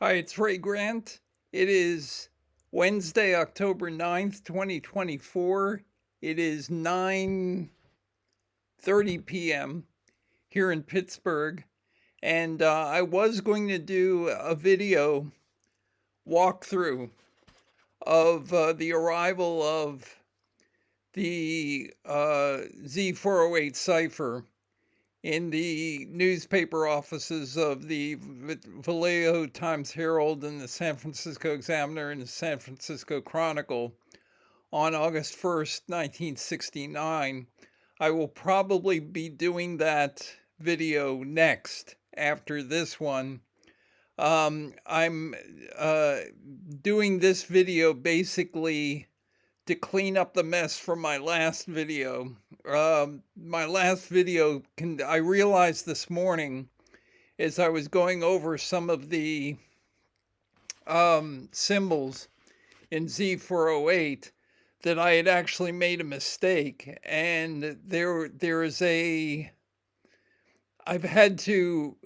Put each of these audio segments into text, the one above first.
Hi, it's Ray Grant. It is Wednesday, October 9th, 2024. It is 9:30 p.m. here in Pittsburgh. And I was going to do a video walkthrough of the arrival of the Z408 cipher in the newspaper offices of the Vallejo Times-Herald and the San Francisco Examiner and the San Francisco Chronicle on August 1st, 1969. I will probably be doing that video next after this one. I'm doing this video basically to clean up the mess from my last video. I realized this morning as I was going over some of the symbols in Z408 that I had actually made a mistake, and I've had to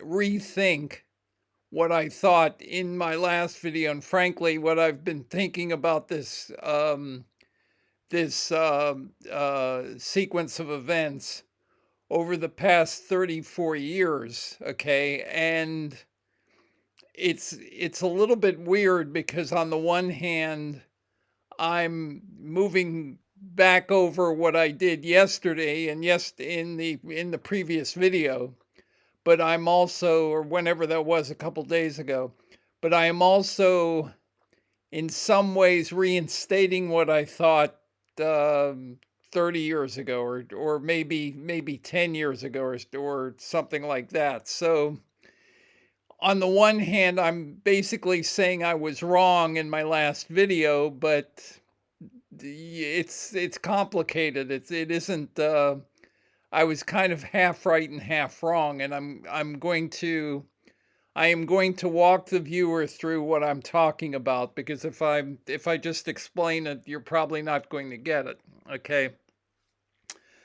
rethink what I thought in my last video, and frankly, what I've been thinking about this sequence of events over the past 34 years. Okay, and it's a little bit weird because on the one hand, I'm moving back over what I did yesterday and in the previous video, but I'm also, or whenever that was, a couple days ago, but I am also in some ways reinstating what I thought 30 years ago, or maybe 10 years ago, or something like that. So on the one hand, I'm basically saying I was wrong in my last video, but it's complicated. It isn't. I was kind of half right and half wrong, and I am going to walk the viewer through what I'm talking about, because if I just explain it, you're probably not going to get it. Okay.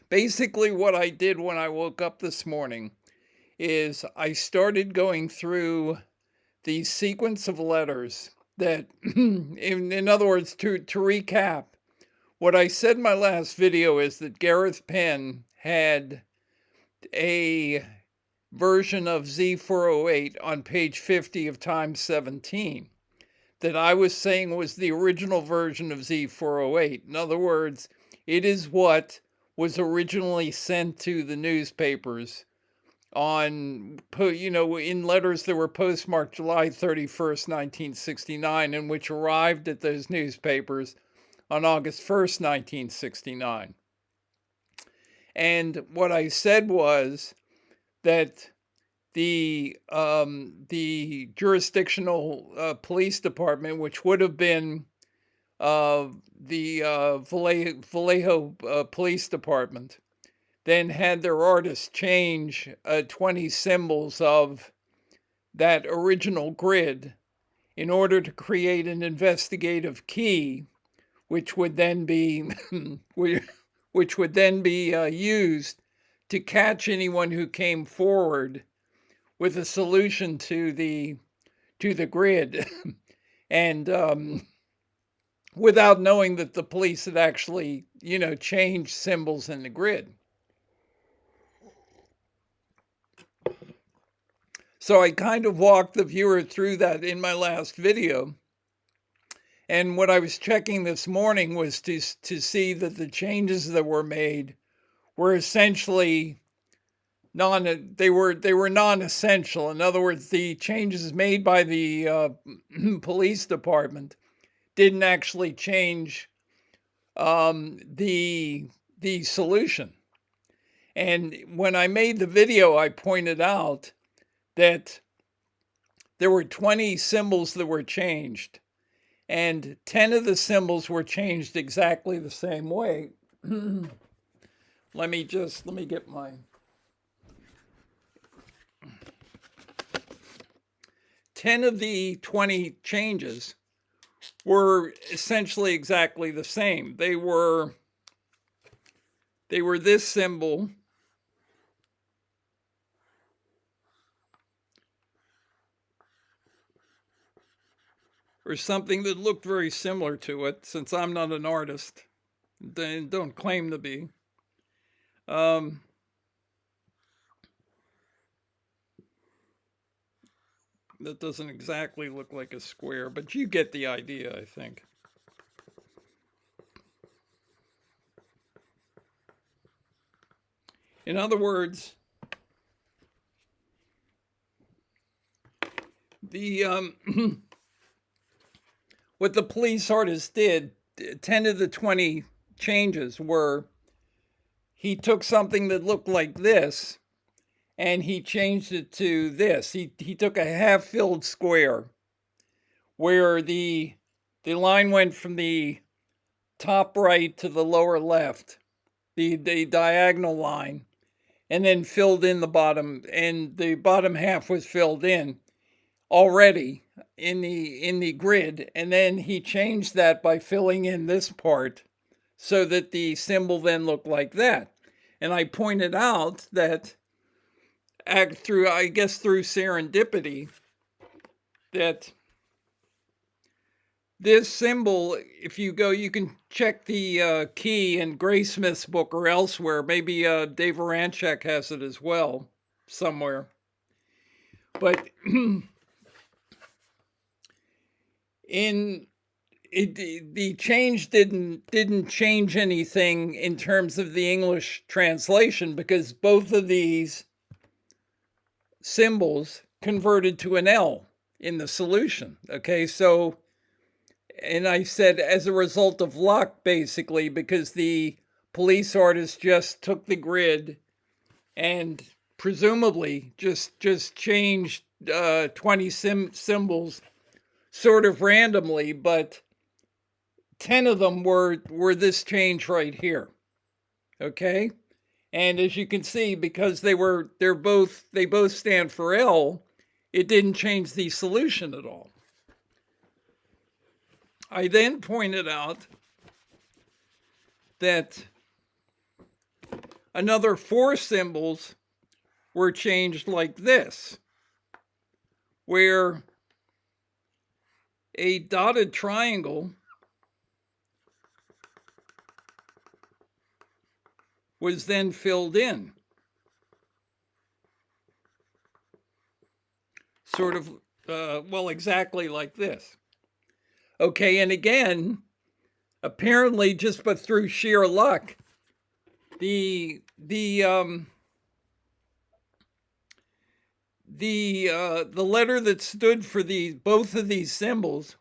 Basically, what I did when I woke up this morning is I started going through the sequence of letters that, in other words, to recap, what I said in my last video is that Gareth Penn had a version of Z408 on page 50 of Times 17 that I was saying was the original version of Z408. In other words, it is what was originally sent to the newspapers in letters that were postmarked July 31st, 1969, and which arrived at those newspapers on August 1st, 1969. And what I said was that the jurisdictional police department, which would have been the Vallejo Police Department, then had their artists change 20 symbols of that original grid in order to create an investigative key, which would then be used to catch anyone who came forward with a solution to the grid, and without knowing that the police had actually, changed symbols in the grid. So I kind of walked the viewer through that in my last video. And what I was checking this morning was to see that the changes that were made were essentially they were non-essential. In other words, the changes made by the police department didn't actually change the solution. And when I made the video, I pointed out that there were 20 symbols that were changed, and 10 of the symbols were changed exactly the same way. Let me get my 10 of the 20 changes were essentially exactly the same. They were this symbol, or something that looked very similar to it, since I'm not an artist, don't claim to be. That doesn't exactly look like a square, but you get the idea, I think. In other words, the what the police artist did, 10 of the 20 changes were he took something that looked like this and he changed it to this. He took a half-filled square where the line went from the top right to the lower left, the diagonal line, and then filled in the bottom, and the bottom half was filled in already in the grid, and then he changed that by filling in this part so that the symbol then looked like that. And I pointed out that through serendipity, that this symbol, if you go, you can check the key in Graysmith's book or elsewhere. Maybe Dave Aranchek has it as well somewhere. But the change didn't change anything in terms of the English translation, because both of these symbols converted to an L in the solution. Okay, so, and I said as a result of luck, basically, because the police artist just took the grid and presumably just changed 20 symbols sort of randomly, but 10 of them were this change right here. Okay? And as you can see, because they both stand for L, it didn't change the solution at all. I then pointed out that another 4 symbols were changed like this, where a dotted triangle was then filled in. Sort of, well, exactly like this. Okay, and again, apparently just but through sheer luck, the letter that stood for both of these symbols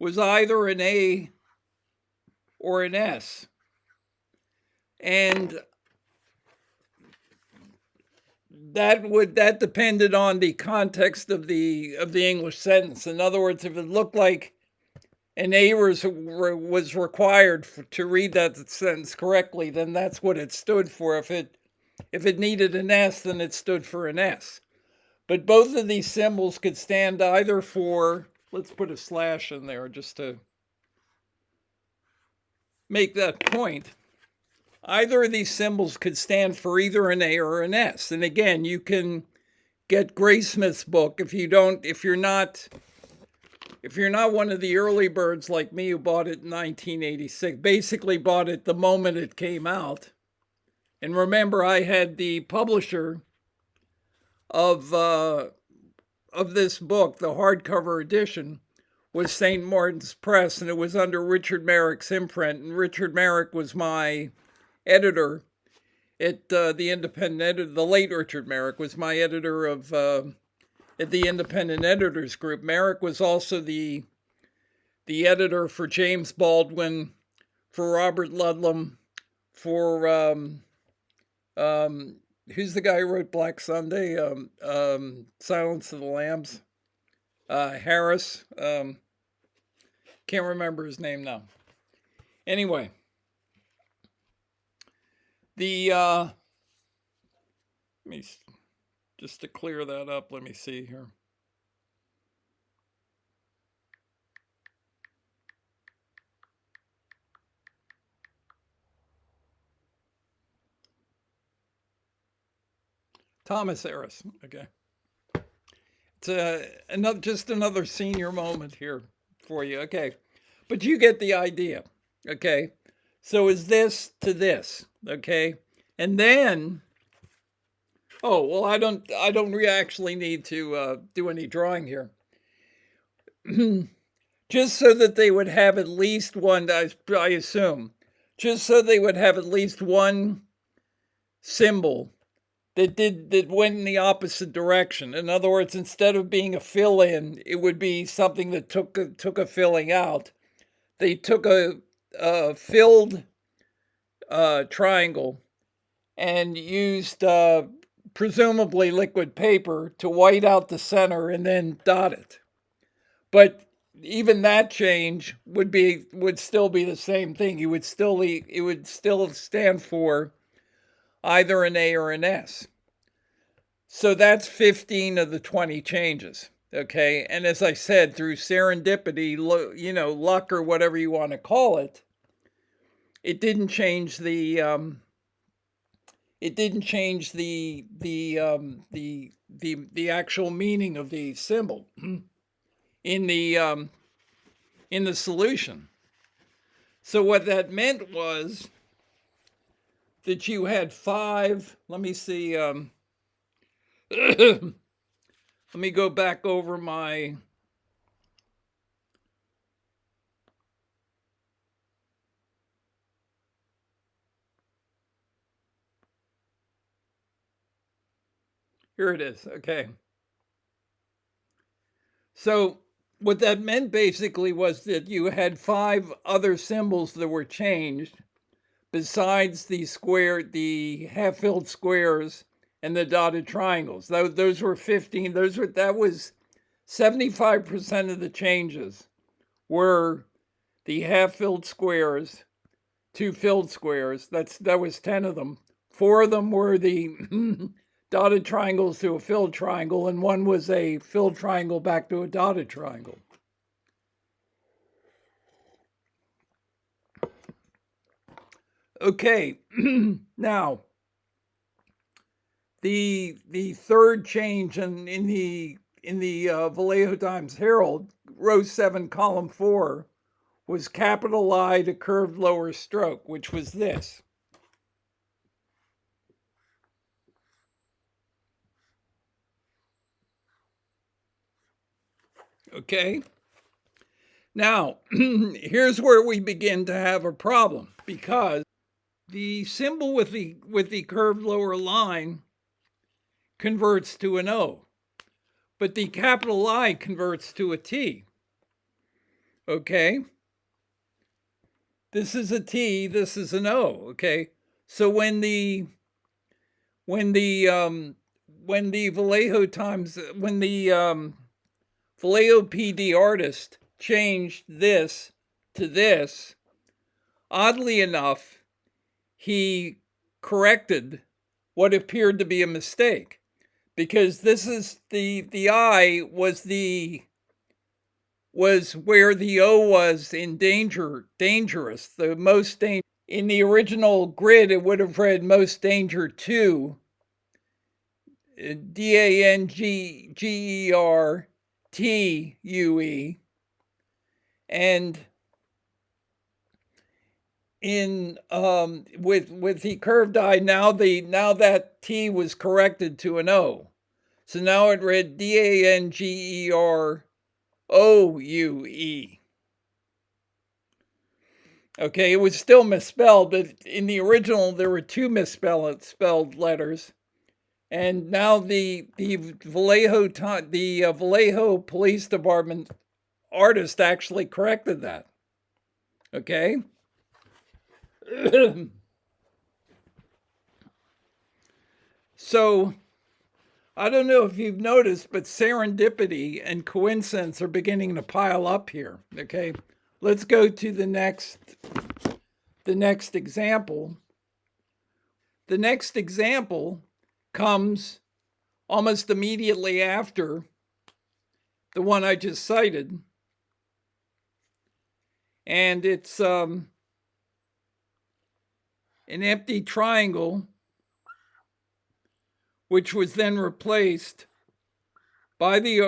was either an A or an S. And that depended on the context of the English sentence. In other words, if it looked like an A was required to read that sentence correctly, then that's what it stood for. If it needed an S, then it stood for an S. But both of these symbols could stand either for, let's put a slash in there just to make that point. Either of these symbols could stand for either an A or an S. And again, you can get Graysmith's book if you're not one of the early birds like me who bought it in 1986, basically bought it the moment it came out. And remember, I had the publisher of this book, the hardcover edition, was St. Martin's Press, and it was under Richard Merrick's imprint. And Richard Merrick was my editor at the Independent Editor. The late Richard Merrick was my editor of at the Independent Editors Group. Merrick was also the editor for James Baldwin, for Robert Ludlum, for who's the guy who wrote Black Sunday? Silence of the Lambs. Harris. Can't remember his name now. Anyway, let me, just to clear that up, let me see here. Thomas Harris, okay. It's just another senior moment here for you. Okay. But you get the idea. Okay. So is this to this. Okay. And then, oh, well, I don't actually need to do any drawing here. Just so that they would have at least one, I assume, just so they would have at least one symbol that went in the opposite direction. In other words, instead of being a fill-in, it would be something that took a filling out. They took a filled triangle and used presumably liquid paper to white out the center and then dot it. But even that change would still be the same thing. It would still stand for either an A or an S. So that's 15 of the 20 changes. Okay. And as I said, through serendipity, luck or whatever you want to call it, it didn't change the actual meaning of the symbol in the solution. So what that meant was that you had 5. Let me see. Let me go back over my. Here it is. Okay. So what that meant basically was that you had 5 other symbols that were changed besides the half-filled squares and the dotted triangles. Those were 15. That was 75% of the changes were the half-filled squares, 2 filled squares. That was 10 of them. 4 of them were the dotted triangles to a filled triangle, and 1 was a filled triangle back to a dotted triangle. Okay, now the third change in the Vallejo Times Herald, row 7, column 4, was capital I to curved lower stroke, which was this. Okay. Now, here's where we begin to have a problem, because the symbol with the curved lower line converts to an O, but the capital I converts to a T. Okay? This is a T, this is an O, okay? So when the Vallejo PD artist changed this to this, oddly enough, he corrected what appeared to be a mistake, because this is the I was where the O was in dangerous, the most dangerous. In the original grid, it would have read most danger to, DANGERTUE, and in with the curved I, now that T was corrected to an O, so now it read DANGEROUE. Okay, it was still misspelled, but in the original there were 2 misspelled letters, and now the Vallejo Police Department artist actually corrected that. Okay. So I don't know if you've noticed, but serendipity and coincidence are beginning to pile up here. Okay, let's go to the next example. The next example comes almost immediately after the one I just cited, and it's an empty triangle, which was then replaced by the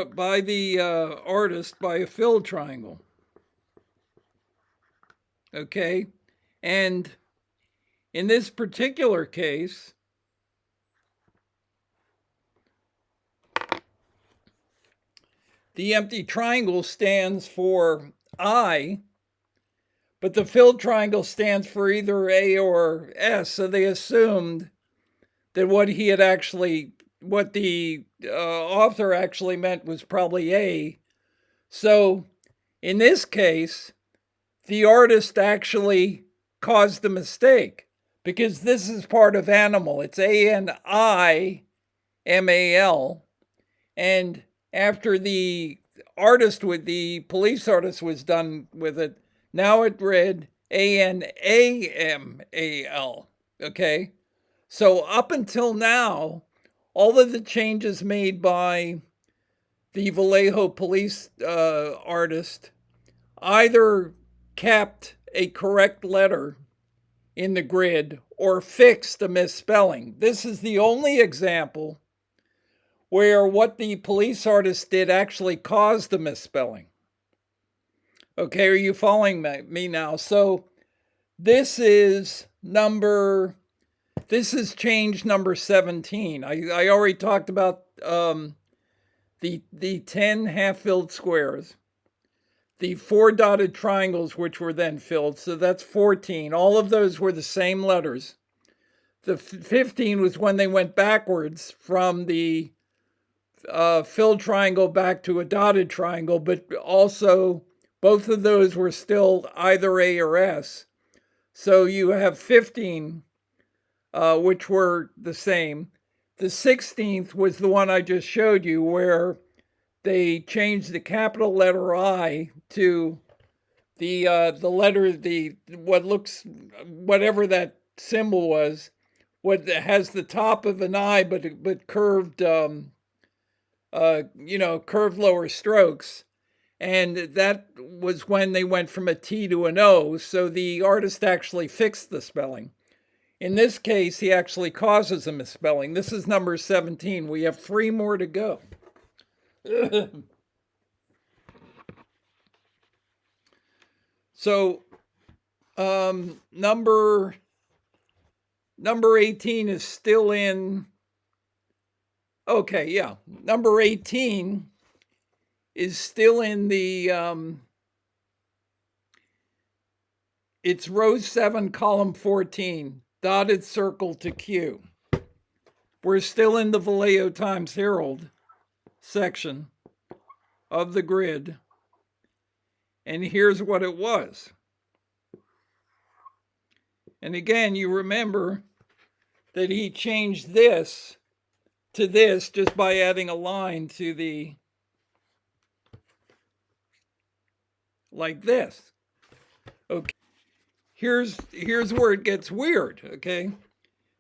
artist by a filled triangle. Okay. And in this particular case, the empty triangle stands for I, but the filled triangle stands for either A or S. So they assumed that what the author actually meant was probably A. So in this case, the artist actually caused a mistake because this is part of animal. It's ANIMAL. And after the police artist was done with it, now it read ANAMAL. Okay? So up until now, all of the changes made by the Vallejo police artist either kept a correct letter in the grid or fixed a misspelling. This is the only example where what the police artist did actually caused a misspelling. Okay, are you following me now? So this is change number 17. I already talked about the 10 half-filled squares, the 4 dotted triangles, which were then filled. So that's 14. All of those were the same letters. The 15 was when they went backwards from the filled triangle back to a dotted triangle, but also both of those were still either A or S. So you have 15, which were the same. The 16th was the one I just showed you, where they changed the capital letter I to the letter, whatever that symbol was, what has the top of an I but curved curved lower strokes. And that was when they went from a T to an O. So the artist actually fixed the spelling. In this case, he actually causes a misspelling. This is number 17. We have 3 more to go. So number 18 is still in. Okay, yeah. Number 18 is still in the, it's row 7, column 14, dotted circle to Q. We're still in the Vallejo Times Herald section of the grid. And here's what it was. And again, you remember that he changed this to this just by adding a line to the, like this. Okay. Here's where it gets weird, okay?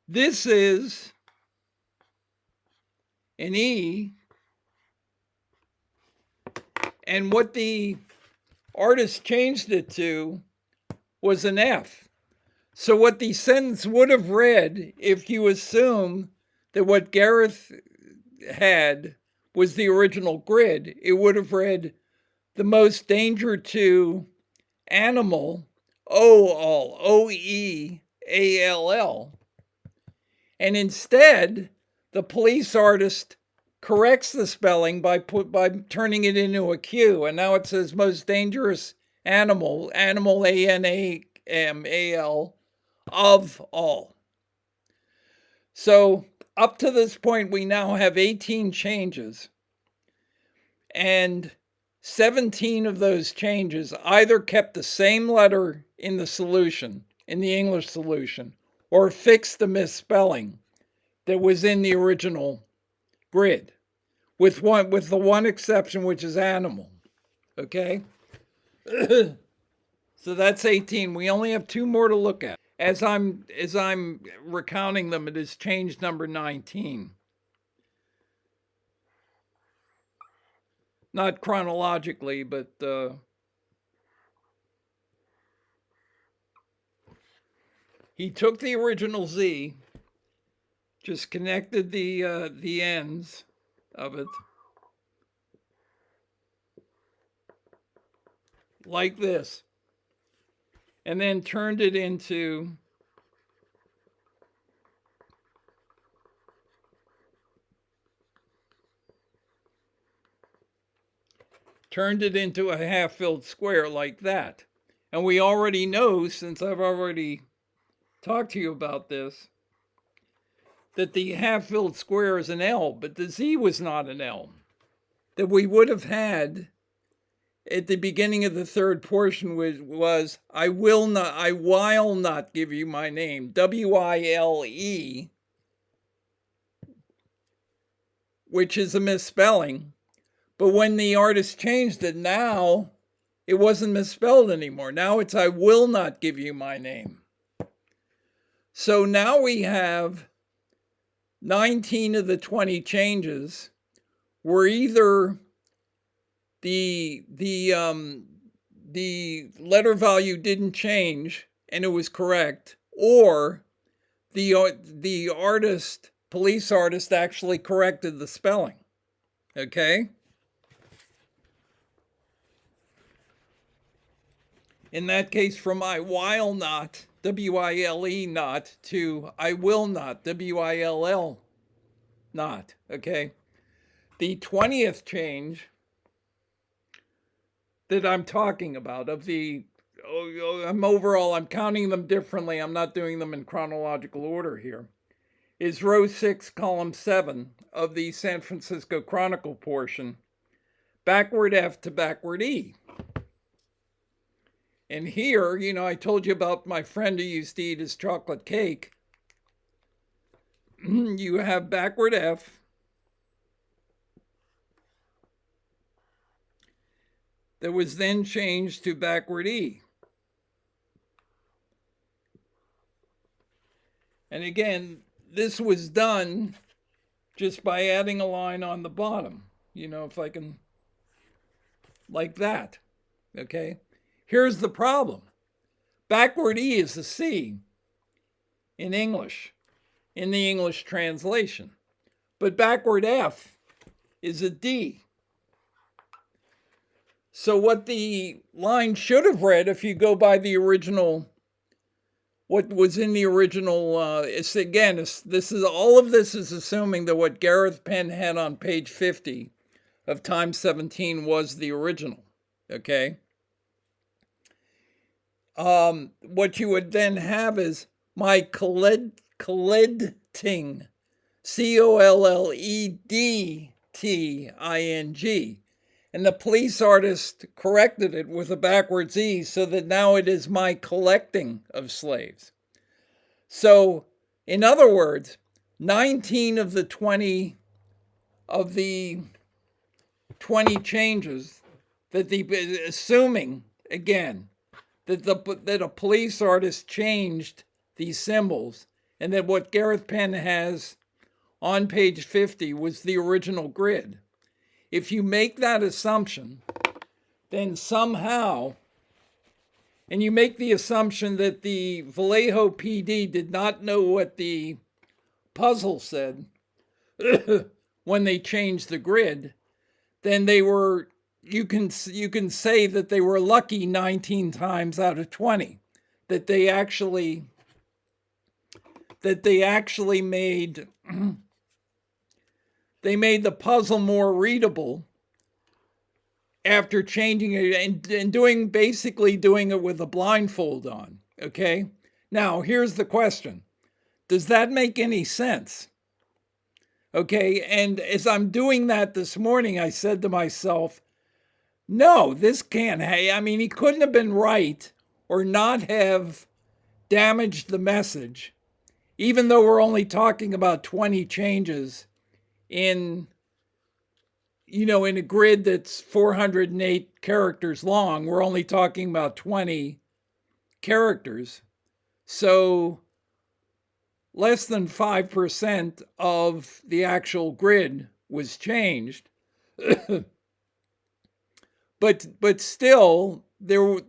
This is an E, and what the artist changed it to was an F. So what the sentence would have read, if you assume that what Gareth had was the original grid, it would have read, the most danger to animal, OEALL. And instead, the police artist corrects the spelling by turning it into a Q, and now it says most dangerous animal, ANAMAL, of all. So up to this point, we now have 18 changes, and 17 of those changes either kept the same letter in the solution, in the English solution, or fixed the misspelling that was in the original grid, with the one exception, which is animal. Okay? So that's 18. We only have 2 more to look at. As I'm recounting them, it is change number 19. Not chronologically, but he took the original Z, just connected the ends of it like this. and then turned it into a half-filled square like that. And we already know, since I've already talked to you about this, that the half-filled square is an L, but the Z was not an L. That we would have had at the beginning of the third portion was I will not give you my name. W-I-L-E, which is a misspelling. But when the artist changed it, now it wasn't misspelled anymore. Now it's I will not give you my name. So now we have 19 of the 20 changes were either the letter value didn't change and it was correct, or the police artist actually corrected the spelling. Okay? In that case, from I while not, W-I-L-E not, to I will not, W-I-L-L not. Okay? The 20th change that I'm talking about of I'm counting them differently. I'm not doing them in chronological order here. Is row 6, column 7 of the San Francisco Chronicle portion, backward F to backward E. And here, I told you about my friend who used to eat his chocolate cake. You have backward F that was then changed to backward E. And again, this was done just by adding a line on the bottom. If I can, like that. Okay? Here's the problem. Backward E is a C in English, in the English translation. But backward F is a D. So what the line should have read, if you go by the original, what was in the original, all of this is assuming that what Gareth Penn had on page 50 of Time 17 was the original. Okay? What you would then have is my colledting, C-O-L-L-E-D-T-I-N-G. And the police artist corrected it with a backwards E so that now it is my collecting of slaves. So, in other words, 19 of the 20 changes that assuming, again, that a police artist changed these symbols and that what Gareth Penn has on page 50 was the original grid. If you make that assumption, then somehow, and you make the assumption that the Vallejo PD did not know what the puzzle said when they changed the grid, then you can say that they were lucky 19 times out of 20, that they actually made the puzzle more readable after changing it and basically doing it with a blindfold on. Okay? Now, here's the question. Does that make any sense? Okay, and as I'm doing that this morning, I said to myself, no, this can't. He couldn't have been right or not have damaged the message, even though we're only talking about 20 changes in a grid that's 408 characters long. We're only talking about 20 characters. So less than 5% of the actual grid was changed. But still, we're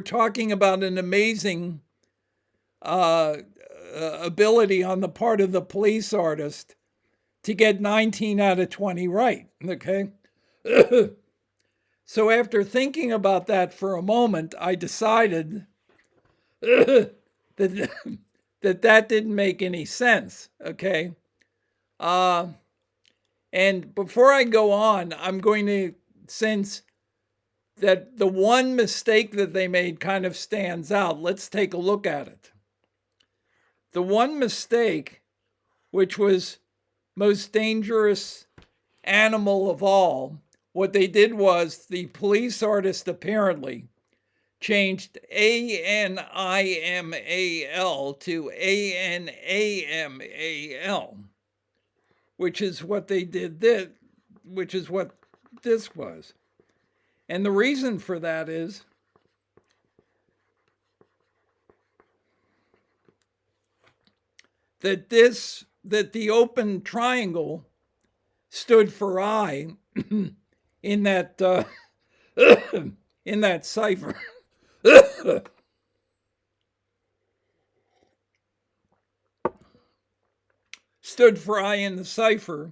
talking about an amazing ability on the part of the police artist to get 19 out of 20 right. Okay. So after thinking about that for a moment, I decided that that didn't make any sense. Okay. And before I go on, I'm going to, since that the one mistake that they made kind of stands out, let's take a look at it. The one mistake, which was most dangerous animal of all, what they did was the police artist apparently changed ANIMAL to ANAMAL, which is what they did, which is what this was. And the reason for that is that the open triangle stood for I in that in that cipher. Stood for I in the cipher,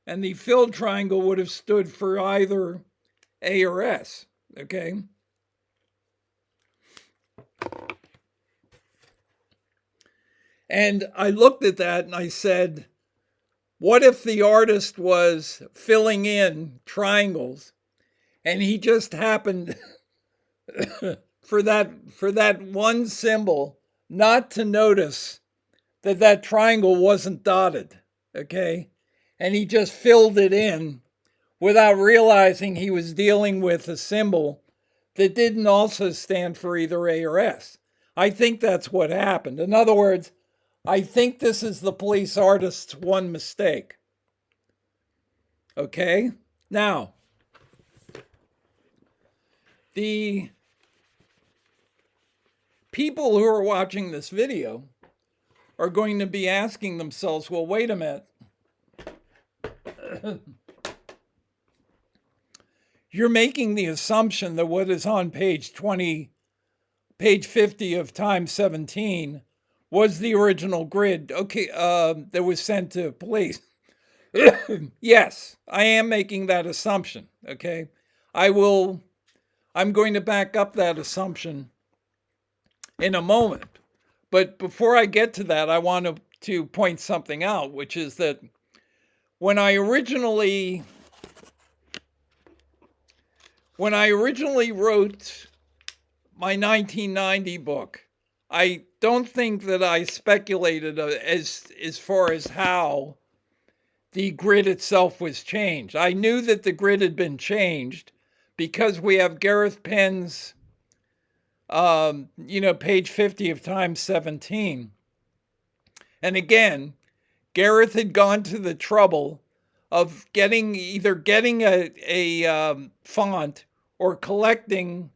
and the filled triangle would have stood for either A or S, okay? And I looked at that and I said, what if the artist was filling in triangles and he just happened for that one symbol not to notice that triangle wasn't dotted, okay? And he just filled it in without realizing he was dealing with a symbol that didn't also stand for either A or S. I think that's what happened. In other words, I think this is the police artist's one mistake. Okay? Now, the people who are watching this video are going to be asking themselves, well, wait a minute. You're making the assumption that what is on page 50 of Time 17 was the original grid, okay, that was sent to police. Yes, I am making that assumption, okay? I'm going to back up that assumption in a moment. But before I get to that, I want to point something out, which is that when I originally wrote my 1990 book, I don't think that I speculated as far as how the grid itself was changed. I knew that the grid had been changed because we have Gareth Penn's, page 50 of Time 17. And again, Gareth had gone to the trouble of getting a font or collecting,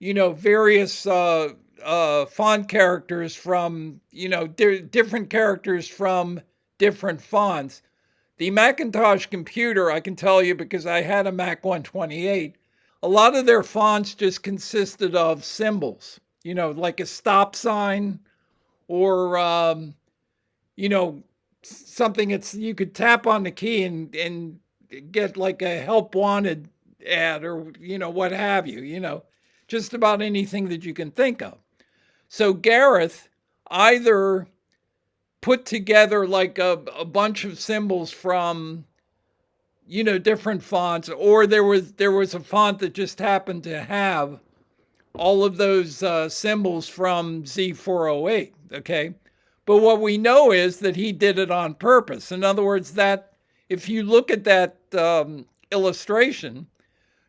various font characters from, different characters from different fonts. The Macintosh computer, I can tell you because I had a Mac 128, a lot of their fonts just consisted of symbols, like a stop sign or, something you could tap on the key and get like a help wanted ad or, what have you, just about anything that you can think of. So Gareth either put together like a bunch of symbols from, different fonts, or there was a font that just happened to have all of those symbols from Z408, okay? But what we know is that he did it on purpose. In other words, that if you look at that illustration,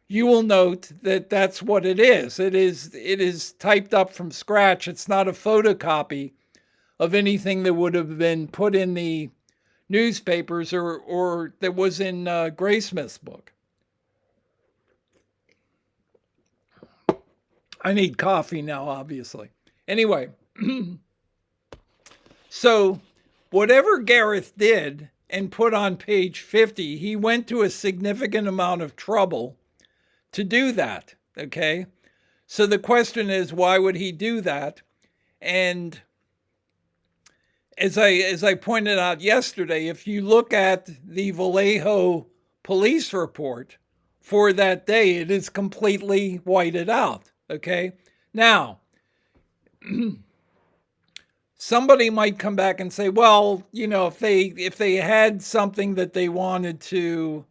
you will note that that's what it is. It is typed up from scratch. It's not a photocopy of anything that would have been put in the newspapers or that was in Graysmith's book. I need coffee now, obviously. Anyway, so whatever Gareth did and put on page 50, he went to a significant amount of trouble to do that, okay? So the question is, why would he do that? And as I pointed out yesterday, if you look at the Vallejo police report for that day. It is completely whited out. Okay. Now, somebody might come back and say, well, if they had something that they wanted to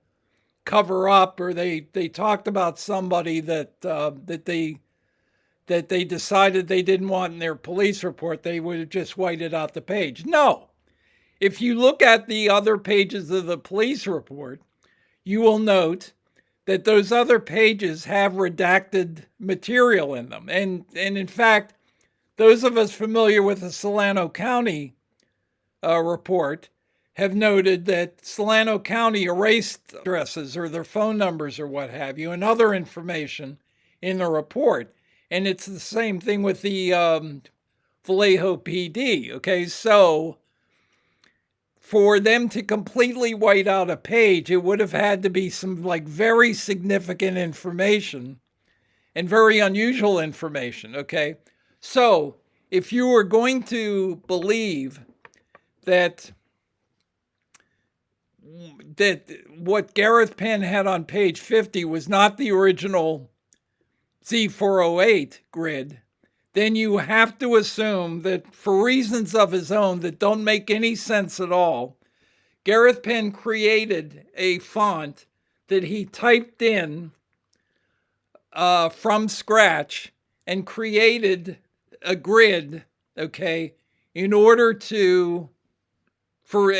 cover up, or they talked about somebody that they decided they didn't want in their police report, they would have just whited out the page. No. If you look at the other pages of the police report, you will note that those other pages have redacted material in them. And in fact, those of us familiar with the Solano County report have noted that Solano County erased addresses or their phone numbers or what have you and other information in the report. And it's the same thing with the Vallejo PD. Okay, so for them to completely white out a page, it would have had to be some very significant information and very unusual information. Okay, so if you were going to believe that what Gareth Penn had on page 50 was not the original Z408 grid, then you have to assume that for reasons of his own that don't make any sense at all, Gareth Penn created a font that he typed in from scratch and created a grid, okay, in order to, for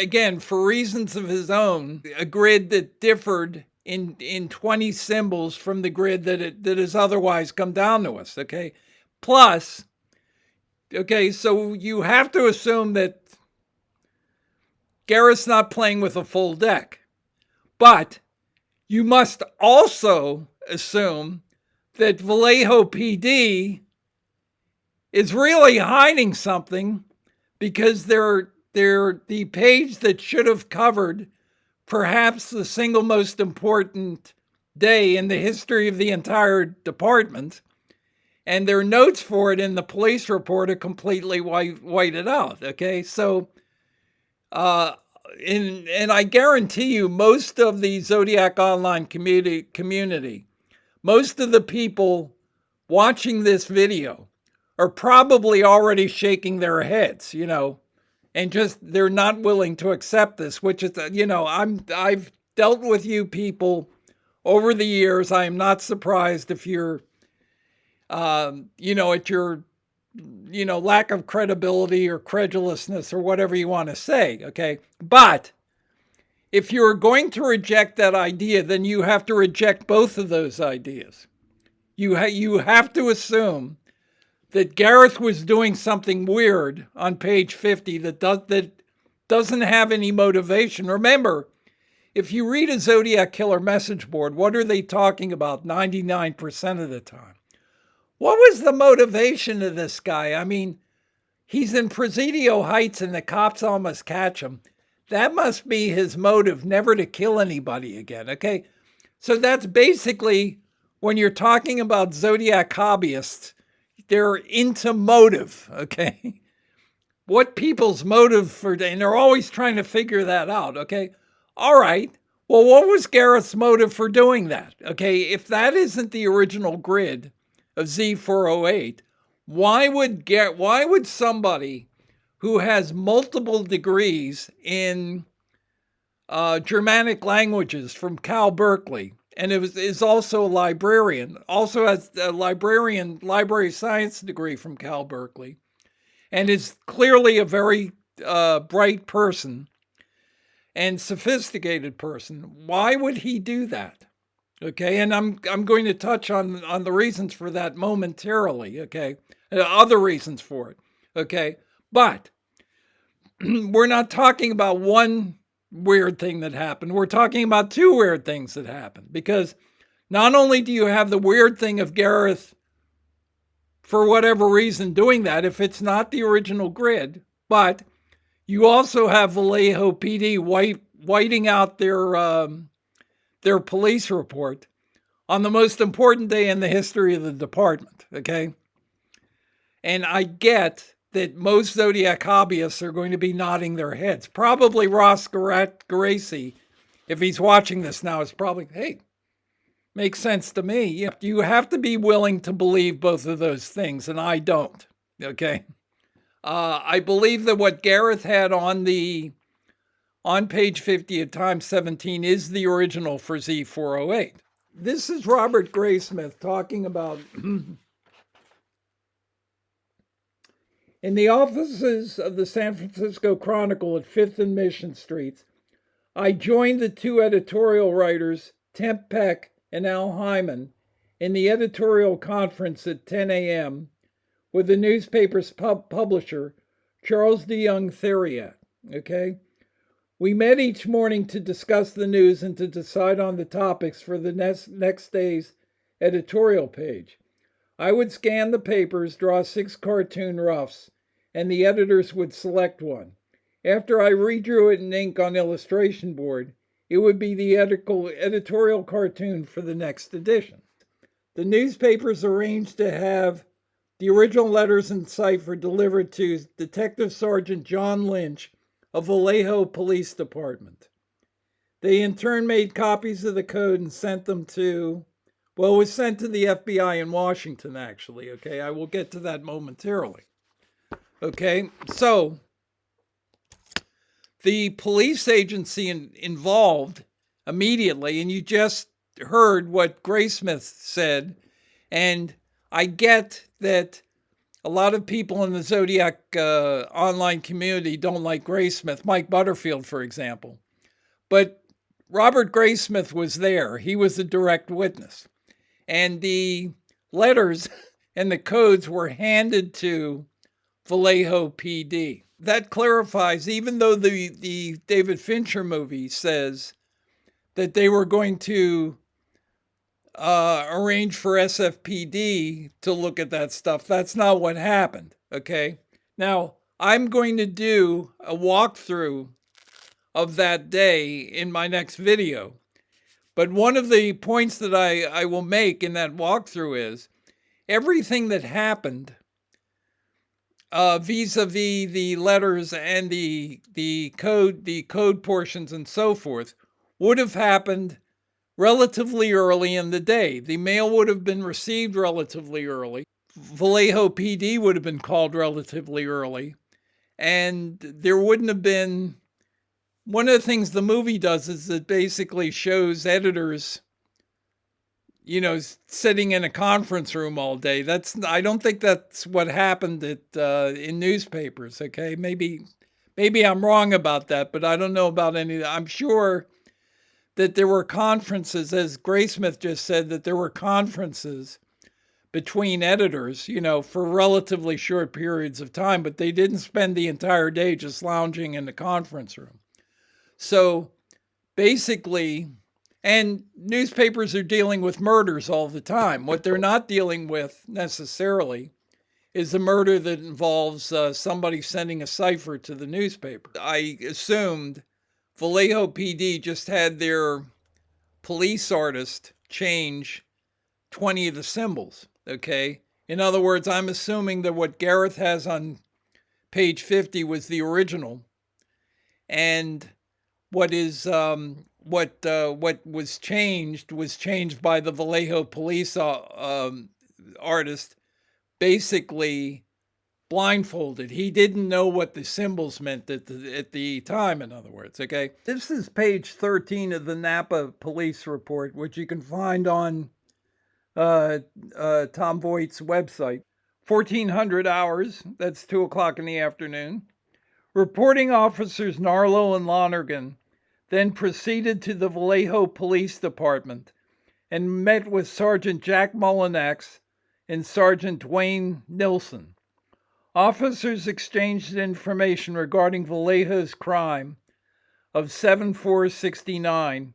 reasons of his own, a grid that differed in 20 symbols from the grid that has otherwise come down to us, okay? Plus, okay, so you have to assume that Gareth's not playing with a full deck. But you must also assume that Vallejo PD is really hiding something, because they're the page that should have covered perhaps the single most important day in the history of the entire department, and their notes for it in the police report are completely whited out. Okay, so and I guarantee you, most of the Zodiac online community, most of the people watching this video are probably already shaking their heads, and just they're not willing to accept this, which is, I've dealt with you people over the years. I am not surprised if you're, at your, lack of credibility or credulousness or whatever you want to say. Okay. But if you're going to reject that idea, then you have to reject both of those ideas. You have to assume that Gareth was doing something weird on page 50 that doesn't have any motivation. Remember, if you read a Zodiac Killer message board, what are they talking about 99% of the time? What was the motivation of this guy? I mean, he's in Presidio Heights and the cops almost catch him. That must be his motive, never to kill anybody again, okay? So that's basically, when you're talking about Zodiac hobbyists, they're into motive, okay? What people's motive for, and they're always trying to figure that out, okay? All right, well, what was Gareth's motive for doing that? Okay, if that isn't the original grid of Z408, why would somebody who has multiple degrees in Germanic languages from Cal Berkeley, and is also a librarian, also has a library science degree from Cal Berkeley, and is clearly a very bright person and sophisticated person, why would he do that? Okay, and I'm going to touch on the reasons for that momentarily, okay? Other reasons for it, okay? But we're not talking about one weird thing that happened. We're talking about two weird things that happened, because not only do you have the weird thing of Gareth, for whatever reason, doing that, if it's not the original grid, but you also have Vallejo PD whiting out their police report on the most important day in the history of the department, okay? And I get that most Zodiac hobbyists are going to be nodding their heads. Probably Ross Garaci, if he's watching this now, is probably, hey, Makes sense to me. You have to be willing to believe both of those things, and I don't. Okay. I believe that what Gareth had on page 50 of Times 17 is the original for Z408. This is Robert Graysmith talking about in the offices of the San Francisco Chronicle at 5th and Mission Streets. I joined the two editorial writers, Temp Peck and Al Hyman, in the editorial conference at 10 a.m. with the newspaper's publisher, Charles DeYoung Theriot. Okay? We met each morning to discuss the news and to decide on the topics for the next day's editorial page. I would scan the papers, draw 6 cartoon roughs, and the editors would select one. After I redrew it in ink on illustration board, it would be the editorial cartoon for the next edition. The newspapers arranged to have the original letters in cipher delivered to Detective Sergeant John Lynch of Vallejo Police Department. They in turn made copies of the code and sent them to, well, it was sent to the FBI in Washington, actually. Okay, I will get to that momentarily. Okay, so the police agency involved immediately, and you just heard what Graysmith said, and I get that a lot of people in the Zodiac online community don't like Graysmith, Mike Butterfield, for example. But Robert Graysmith was there. He was a direct witness. And the letters and the codes were handed to Vallejo PD. That clarifies, even though the David Fincher movie says that they were going to arrange for SFPD to look at that stuff, that's not what happened, okay? Now, I'm going to do a walkthrough of that day in my next video. But one of the points that I will make in that walkthrough is everything that happened vis-a-vis the letters and the code portions and so forth would have happened relatively early in the day. The mail would have been received relatively early. Vallejo PD would have been called relatively early. And there wouldn't have been... One of the things the movie does is it basically shows editors, sitting in a conference room all day. I don't think that's what happened in newspapers, okay? Maybe I'm wrong about that, but I don't know about any. I'm sure that there were conferences, as Graysmith just said, that there were conferences between editors, for relatively short periods of time, but they didn't spend the entire day just lounging in the conference room. So basically, and newspapers are dealing with murders all the time. What they're not dealing with necessarily is a murder that involves somebody sending a cipher to the newspaper. I assumed Vallejo PD just had their police artist change 20 of the symbols, okay? In other words, I'm assuming that what Gareth has on page 50 was the original, and what was changed by the Vallejo police artist, basically blindfolded. He didn't know what the symbols meant at the time, in other words, okay? This is page 13 of the Napa police report, which you can find on Tom Voigt's website. 1400 hours, that's 2 o'clock in the afternoon. Reporting officers Narlow and Lonergan then proceeded to the Vallejo Police Department and met with Sergeant Jack Mullinex and Sergeant Dwayne Nilsson. Officers exchanged information regarding Vallejo's crime of 7/4/69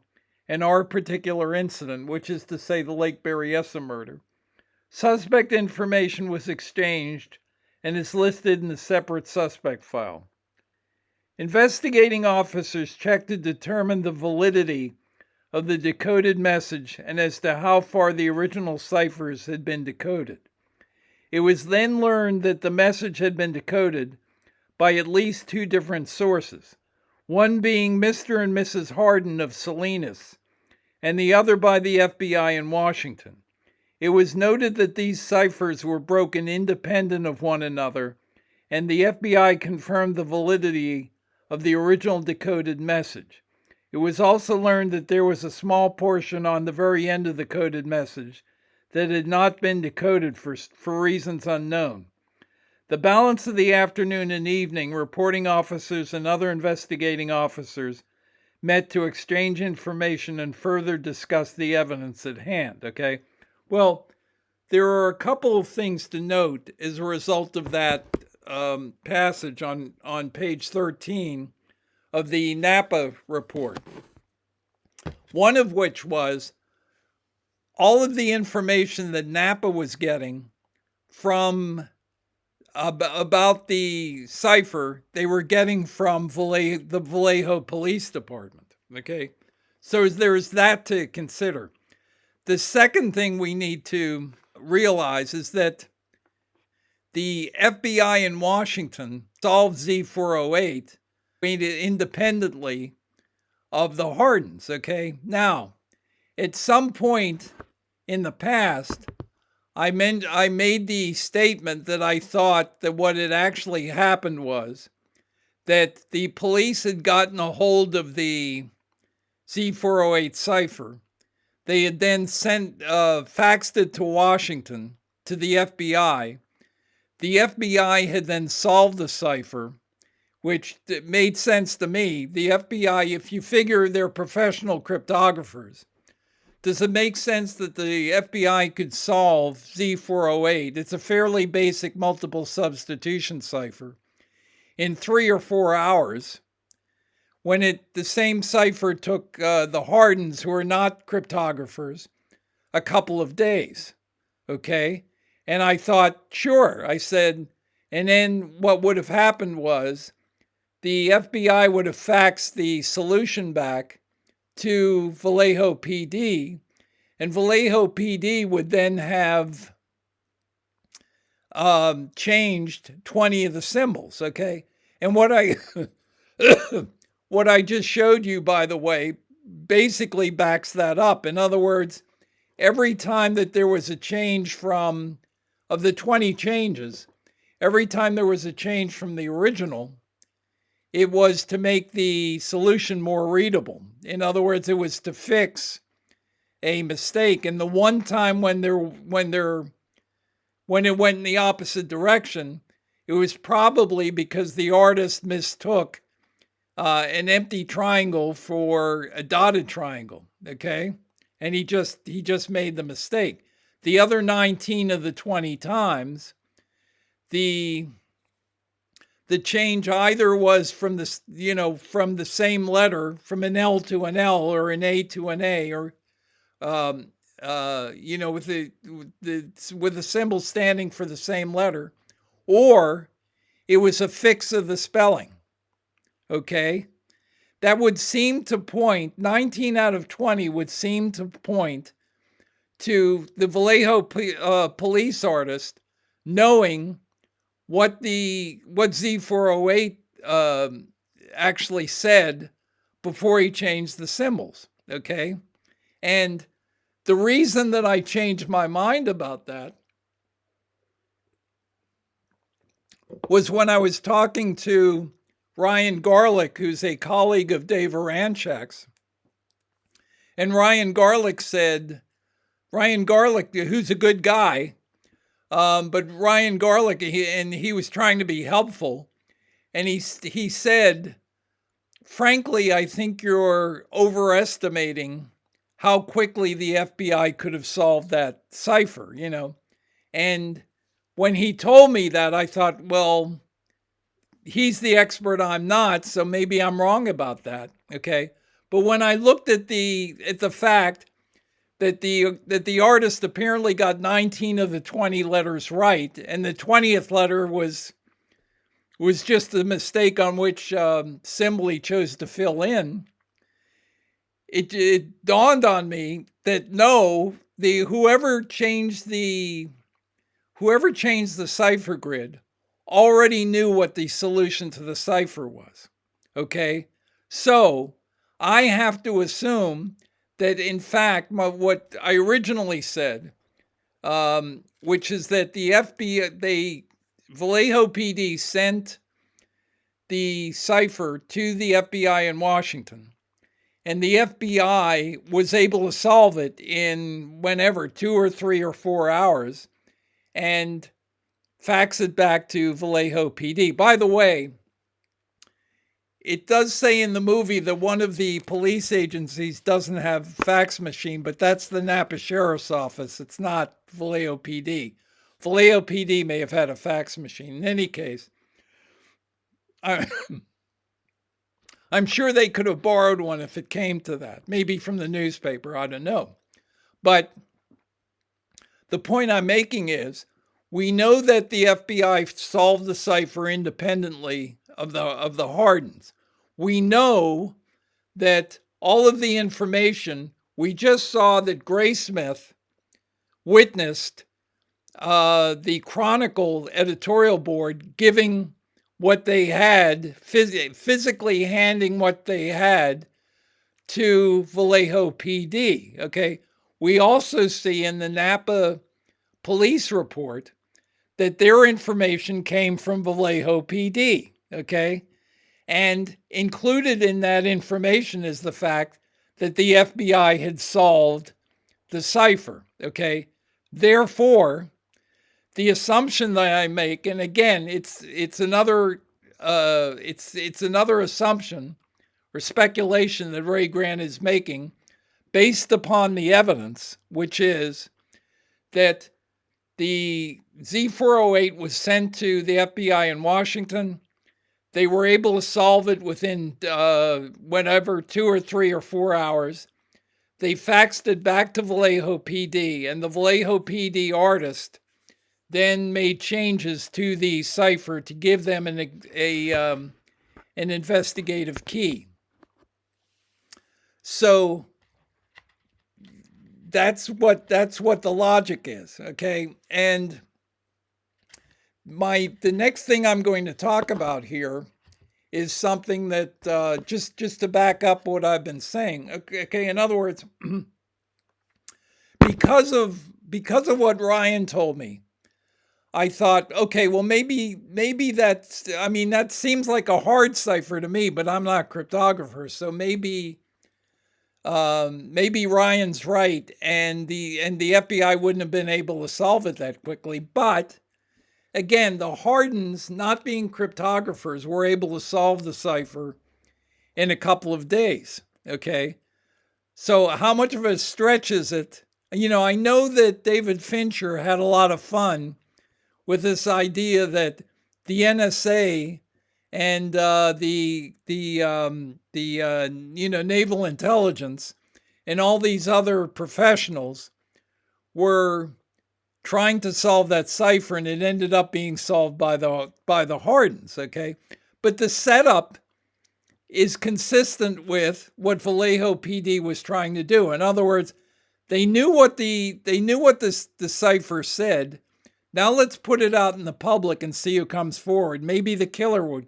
and our particular incident, which is to say the Lake Berryessa murder. Suspect information was exchanged and is listed in the separate suspect file. Investigating officers checked to determine the validity of the decoded message and as to how far the original ciphers had been decoded. It was then learned that the message had been decoded by at least 2 different sources, one being Mr. and Mrs. Harden of Salinas, and the other by the FBI in Washington. It was noted that these ciphers were broken independent of one another, and the FBI confirmed the validity of the original decoded message. It was also learned that there was a small portion on the very end of the coded message that had not been decoded for reasons unknown. The balance of the afternoon and evening, reporting officers and other investigating officers met to exchange information and further discuss the evidence at hand, okay? Well, there are a couple of things to note as a result of that passage on page 13 of the Napa report. One of which was all of the information that Napa was getting from about the cipher, they were getting from the Vallejo Police Department. Okay, so there's that to consider. The second thing we need to realize is that the FBI in Washington solved Z408 independently of the Hardens. Okay, now at some point in the past, I made the statement that I thought that what had actually happened was that the police had gotten a hold of the Z408 cipher. They had then faxed it to Washington, to the FBI. The FBI had then solved the cipher, which made sense to me. The FBI, if you figure they're professional cryptographers, does it make sense that the FBI could solve Z408? It's a fairly basic multiple substitution cipher in 3 or 4 hours, when the same cipher took the Hardens, who are not cryptographers, a couple of days. Okay? And I thought, sure. I said, and then what would have happened was the FBI would have faxed the solution back to Vallejo PD, and Vallejo PD would then have changed 20 of the symbols, okay? And what I what I just showed you, by the way, basically backs that up. In other words, every time that there was a change of the 20 changes, every time there was a change from the original, it was to make the solution more readable. In other words, it was to fix a mistake. And the one time when it went in the opposite direction, it was probably because the artist mistook an empty triangle for a dotted triangle. Okay, and he just made the mistake. The other 19 of the 20 times, the change either was from the same letter, from an L to an L, or an A to an A, or with the symbol standing for the same letter, or it was a fix of the spelling. Okay, that would seem to point, 19 out of 20 would seem to point to the Vallejo police artist knowing what Z408 actually said before he changed the symbols, okay? And the reason that I changed my mind about that was when I was talking to Ryan Garlick, who's a colleague of Dave Aranchak's. And Ryan Garlick, who's a good guy, but Ryan Garlick, he was trying to be helpful. And he said, frankly, I think you're overestimating how quickly the FBI could have solved that cipher, And when he told me that, I thought, well, he's the expert, I'm not, so maybe I'm wrong about that, okay? But when I looked at the fact that the artist apparently got 19 of the 20 letters right, and the 20th letter was just a mistake on which symbol he chose to fill in, it dawned on me that no, whoever changed the cipher grid already knew what the solution to the cipher was. Okay? So I have to assume that in fact, what I originally said, which is that the Vallejo PD sent the cipher to the FBI in Washington, and the FBI was able to solve it in whenever, 2 or 3 or 4 hours, and fax it back to Vallejo PD. By the way, it does say in the movie that one of the police agencies doesn't have a fax machine, but that's the Napa Sheriff's Office. It's not Vallejo PD. Vallejo PD may have had a fax machine. In any case, I'm sure they could have borrowed one if it came to that. Maybe from the newspaper, I don't know. But the point I'm making is, we know that the FBI solved the cipher independently of the Hardens. We know that all of the information, we just saw that Graysmith witnessed the Chronicle editorial board giving what they had, physically handing what they had to Vallejo PD. Okay. We also see in the Napa police report that their information came from Vallejo PD. Okay. And included in that information is the fact that the FBI had solved the cipher. Okay. Therefore, the assumption that I make, and again, it's another assumption or speculation that Ray Grant is making based upon the evidence, which is that the Z408 was sent to the FBI in Washington. They were able to solve it within whatever, 2 or 3 or 4 hours. They faxed it back to Vallejo PD, and the Vallejo PD artist then made changes to the cipher to give them an investigative key. So that's what the logic is, okay? And the next thing I'm going to talk about here is something that just to back up what I've been saying. Okay, in other words, because of what Ryan told me, I thought, okay, well, maybe that seems like a hard cipher to me, but I'm not a cryptographer, so maybe Ryan's right, and the FBI wouldn't have been able to solve it that quickly. But again, the Hardens, not being cryptographers, were able to solve the cipher in a couple of days. Okay, so how much of a stretch is it? I know that David Fincher had a lot of fun with this idea that the NSA and the naval intelligence and all these other professionals were trying to solve that cipher, and it ended up being solved by the Hardens. Okay, but the setup is consistent with what Vallejo PD was trying to do. In other words, they knew what the cipher said. Now let's put it out in the public and see who comes forward. Maybe the killer will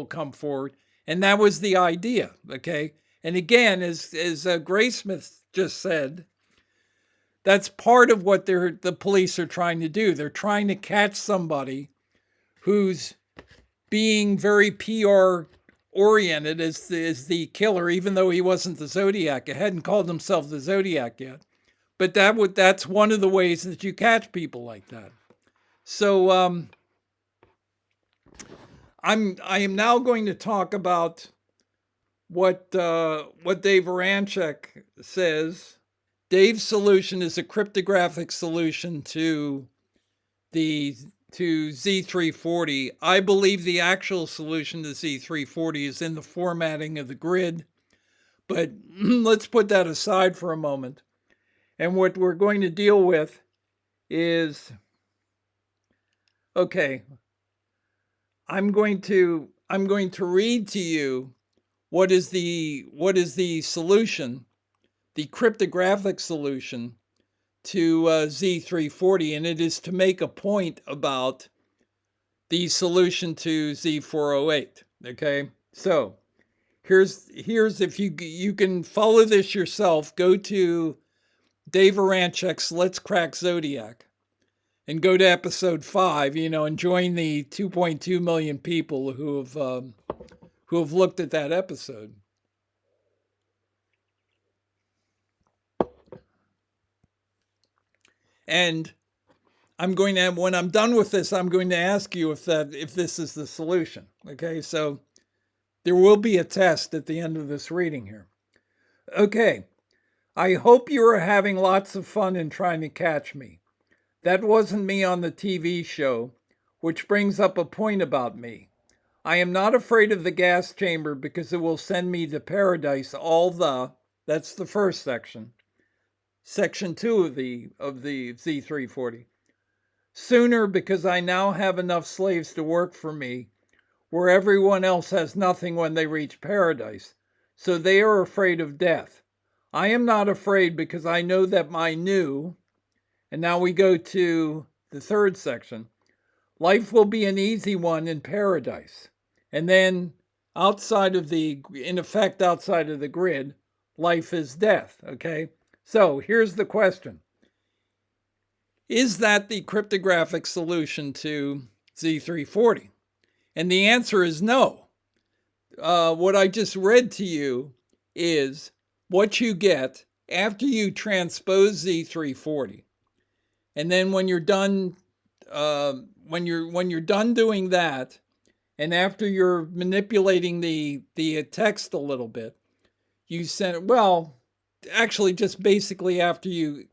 come forward. And that was the idea, okay? And again, as Graysmith just said, that's part of what the police are trying to do. They're trying to catch somebody who's being very PR oriented as the killer, even though he wasn't the Zodiac. He hadn't called himself the Zodiac yet. But that's one of the ways that you catch people like that. So I am now going to talk about what Dave Aranchek says. Dave's solution is a cryptographic solution to Z340. I believe the actual solution to Z340 is in the formatting of the grid, but let's put that aside for a moment. And what we're going to deal with is, okay, I'm going to read to you what is the solution, the cryptographic solution to Z340, and it is to make a point about the solution to Z408. Okay, so Here's if you can follow this yourself, go to Dave Aranchek's Let's Crack Zodiac and go to episode 5, and join the 2.2 million people who have looked at that episode. And when I'm done with this, I'm going to ask you if this is the solution. Okay, so there will be a test at the end of this reading here. Okay, I hope you are having lots of fun in trying to catch me. That wasn't me on the TV show, which brings up a point about me. I am not afraid of the gas chamber because it will send me to paradise that's the first section. Section 2 of the Z340. Sooner, because I now have enough slaves to work for me, where everyone else has nothing when they reach paradise, so they are afraid of death. I am not afraid because I know that my new, and now we go to the third section, life will be an easy one in paradise. And then outside of the grid, life is death, okay? So here's the question. Is that the cryptographic solution to Z340? And the answer is no. What I just read to you is what you get after you transpose Z340. And then when you're done, when you're done doing that, and after you're manipulating the text a little bit, you send, actually just basically after you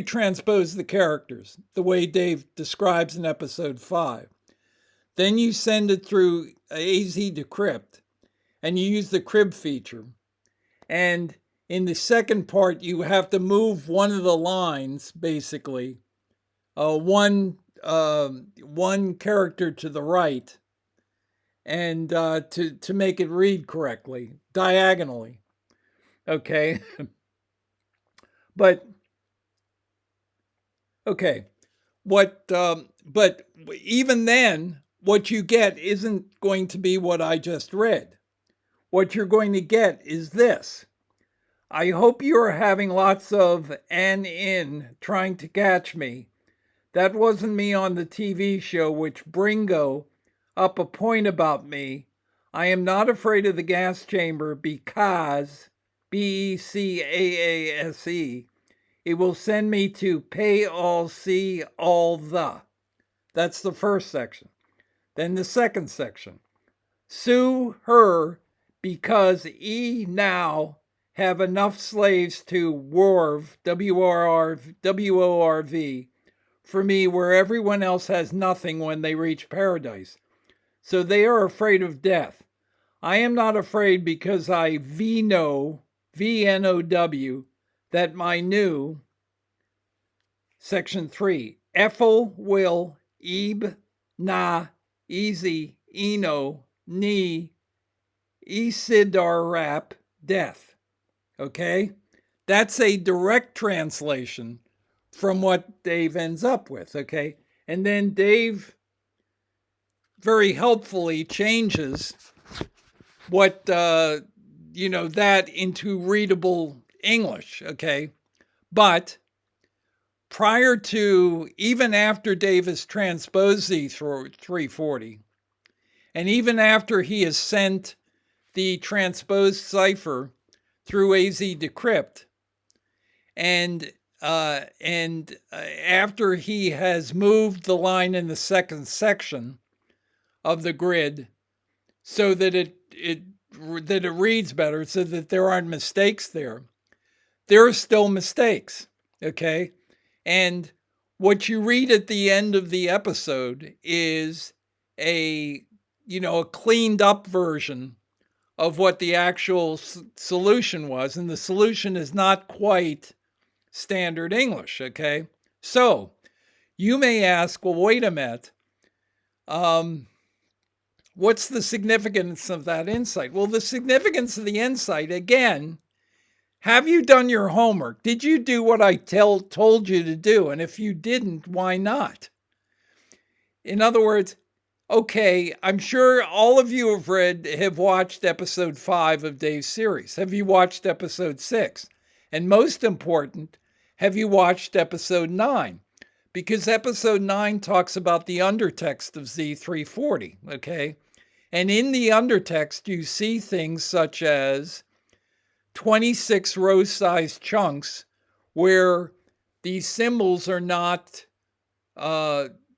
transpose the characters, the way Dave describes in episode 5, then you send it through AZ Decrypt, and you use the crib feature. And in the second part, you have to move one of the lines, basically, one character to the right, and to make it read correctly, diagonally. Okay. But even then, what you get isn't going to be what I just read. What you're going to get is this. I hope you are having lots of in trying to catch me. That wasn't me on the TV show, which bringo up a point about me. I am not afraid of the gas chamber because, BECAASE, it will send me to pay all see all the. That's the first section. Then the second section. Sue her because now have enough slaves to worv, W-O-R-V, for me where everyone else has nothing when they reach paradise. So they are afraid of death. I am not afraid because I V-know, V-N-O-W, that my new, section 3, Ethel will Ebe na easy eno ni Isidarap death. Okay? That's a direct translation from what Dave ends up with, okay? And then Dave very helpfully changes what, that into readable English, okay? But prior to, even after Dave has transposed the 340, and even after he has sent the transposed cipher through AZ Decrypt, and after he has moved the line in the second section of the grid so that it reads better, so that there aren't mistakes there are still mistakes, okay? And what you read at the end of the episode is a cleaned up version of what the actual solution was. And the solution is not quite standard English, okay? So you may ask, well, wait a minute. What's the significance of that insight? Well, the significance of the insight, again, have you done your homework? Did you do what I told you to do? And if you didn't, why not? In other words, Okay, I'm sure all of you have watched episode 5 of Dave's series. Have you watched episode 6? And most important, have you watched episode 9? Because episode 9 talks about the undertext of Z340, okay? And in the undertext, you see things such as 26 row-sized chunks where these symbols are not,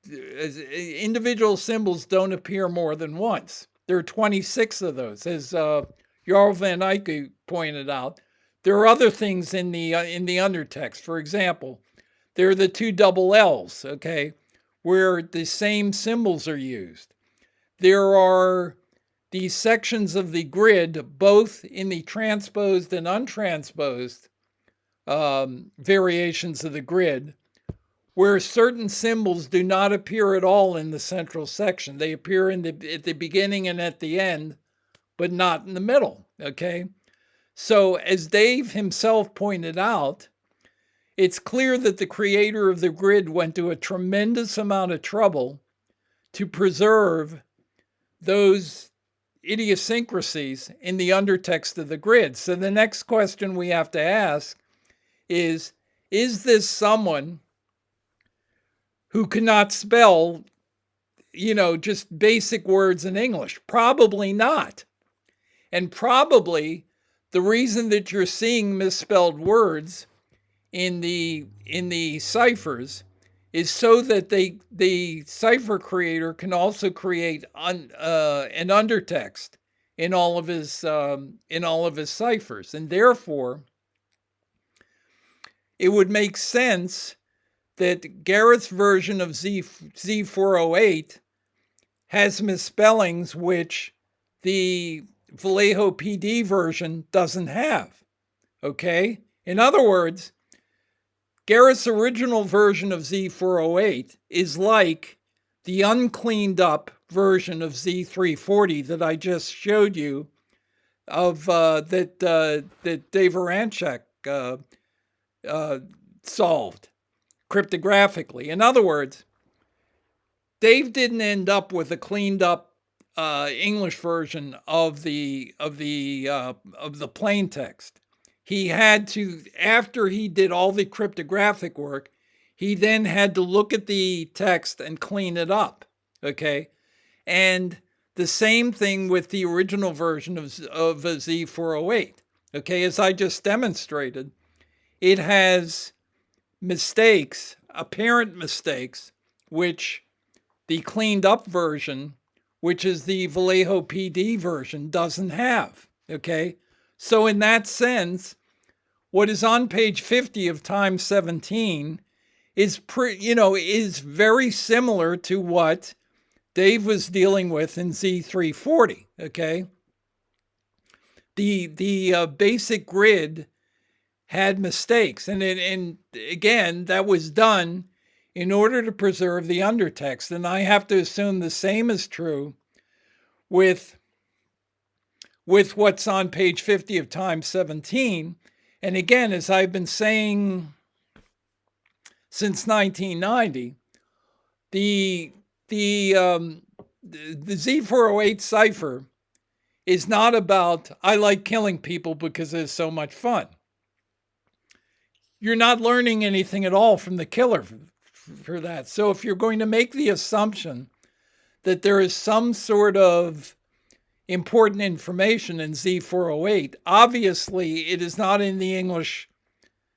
individual symbols don't appear more than once. There are 26 of those, as Jarl van Eyck pointed out. There are other things in the undertext. For example, there are the two double L's, okay, where the same symbols are used. There are these sections of the grid, both in the transposed and untransposed variations of the grid, where certain symbols do not appear at all in the central section. They appear at the beginning and at the end, but not in the middle, okay? So as Dave himself pointed out, it's clear that the creator of the grid went to a tremendous amount of trouble to preserve those idiosyncrasies in the undertext of the grid. So the next question we have to ask is this someone who cannot spell, just basic words in English? Probably not. And probably the reason that you're seeing misspelled words in the ciphers is so that the cipher creator can also create an undertext in all of his ciphers, and therefore it would make sense that Garrett's version of Z408 has misspellings which the Vallejo PD version doesn't have. Okay? In other words, Garrett's original version of Z408 is like the uncleaned up version of Z340 that I just showed you of that Dave Aranchak solved cryptographically. In other words, Dave didn't end up with a cleaned up English version of the plain text. He had to, after he did all the cryptographic work, he then had to look at the text and clean it up. Okay, and the same thing with the original version of a Z408. Okay, as I just demonstrated, it has mistakes, apparent mistakes, which the cleaned up version, which is the Vallejo PD version, doesn't have. Okay, so in that sense, what is on page 50 of Times 17 is is very similar to what Dave was dealing with in Z340. Okay, the basic grid had mistakes, and again, that was done in order to preserve the undertext. And I have to assume the same is true with what's on page 50 of Times 17. And again, as I've been saying since 1990, the Z408 cipher is not about, I like killing people because it's so much fun. You're not learning anything at all from the killer for that. So if you're going to make the assumption that there is some sort of important information in Z408, obviously it is not in the English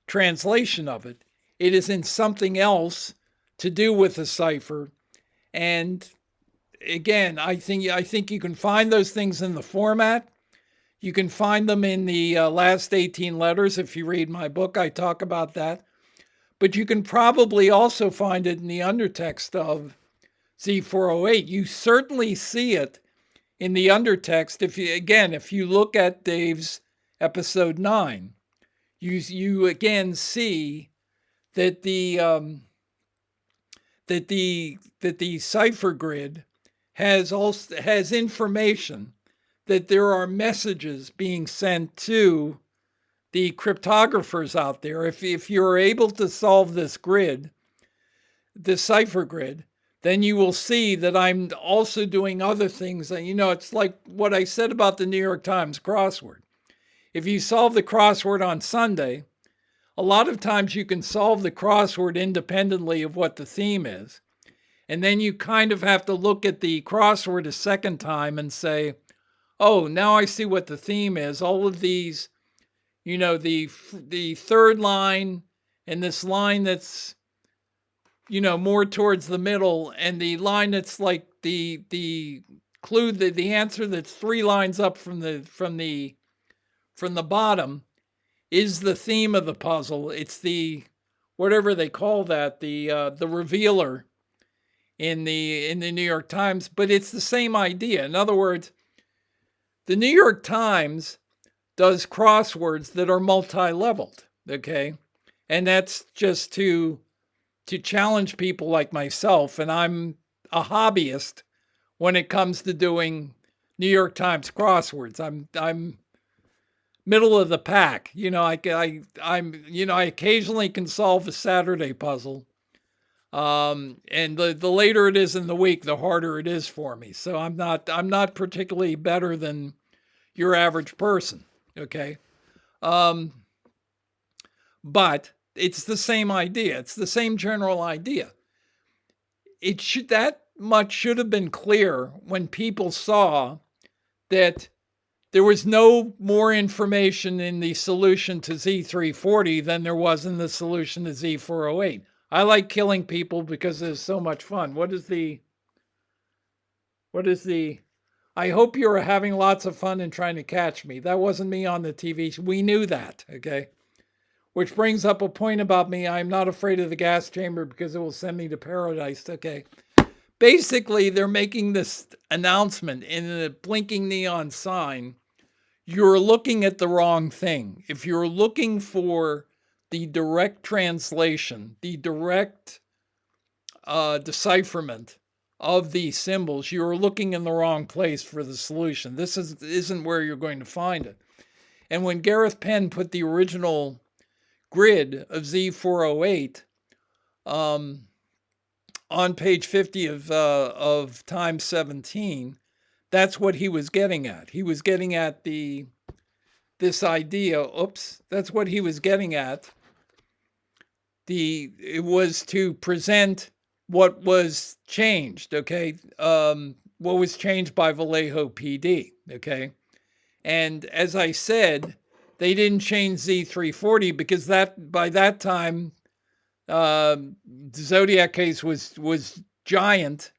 translation of it. It is in something else to do with the cipher. And again, I think you can find those things in the format. You can find them in the last 18 letters. If you read my book, I talk about that. But you can probably also find it in the undertext of Z408. You certainly see it in the undertext. If you look at Dave's episode 9, you again see that the cipher grid has information that there are messages being sent to the cryptographers out there. If you're able to solve this grid, this cipher grid, then you will see that I'm also doing other things. And, it's like what I said about the New York Times crossword. If you solve the crossword on Sunday, a lot of times you can solve the crossword independently of what the theme is. And then you kind of have to look at the crossword a second time and say, oh, now I see what the theme is. All of these, the third line and this line that's, more towards the middle, and the line that's like the clue, the answer that's 3 lines up from the bottom is the theme of the puzzle. It's the, whatever they call that, the revealer in the New York Times, but it's the same idea. In other words, the New York Times does crosswords that are multi-leveled, okay? And that's just to challenge people like myself, and I'm a hobbyist when it comes to doing New York Times crosswords. I'm middle of the pack. I occasionally can solve a Saturday puzzle. And the later it is in the week, the harder it is for me. So I'm not particularly better than your average person. Okay. But it's the same idea. It's the same general idea. That much should have been clear when people saw that there was no more information in the solution to Z340 than there was in the solution to Z408. I like killing people because it's so much fun. What is the, I hope you're having lots of fun and trying to catch me. That wasn't me on the TV. We knew that, okay? Which brings up a point about me. I'm not afraid of the gas chamber because it will send me to paradise, okay? Basically, they're making this announcement in a blinking neon sign. You're looking at the wrong thing. If you're looking for the direct translation, the direct decipherment of these symbols, you're looking in the wrong place for the solution. This isn't where you're going to find it. And when Gareth Penn put the original grid of Z408 on page 50 of Time 17, that's what he was getting at. He was getting at this idea. That's what he was getting at. It was to present what was changed, okay? What was changed by Vallejo PD, okay? And as I said, they didn't change Z340 because by that time, the Zodiac case was giant,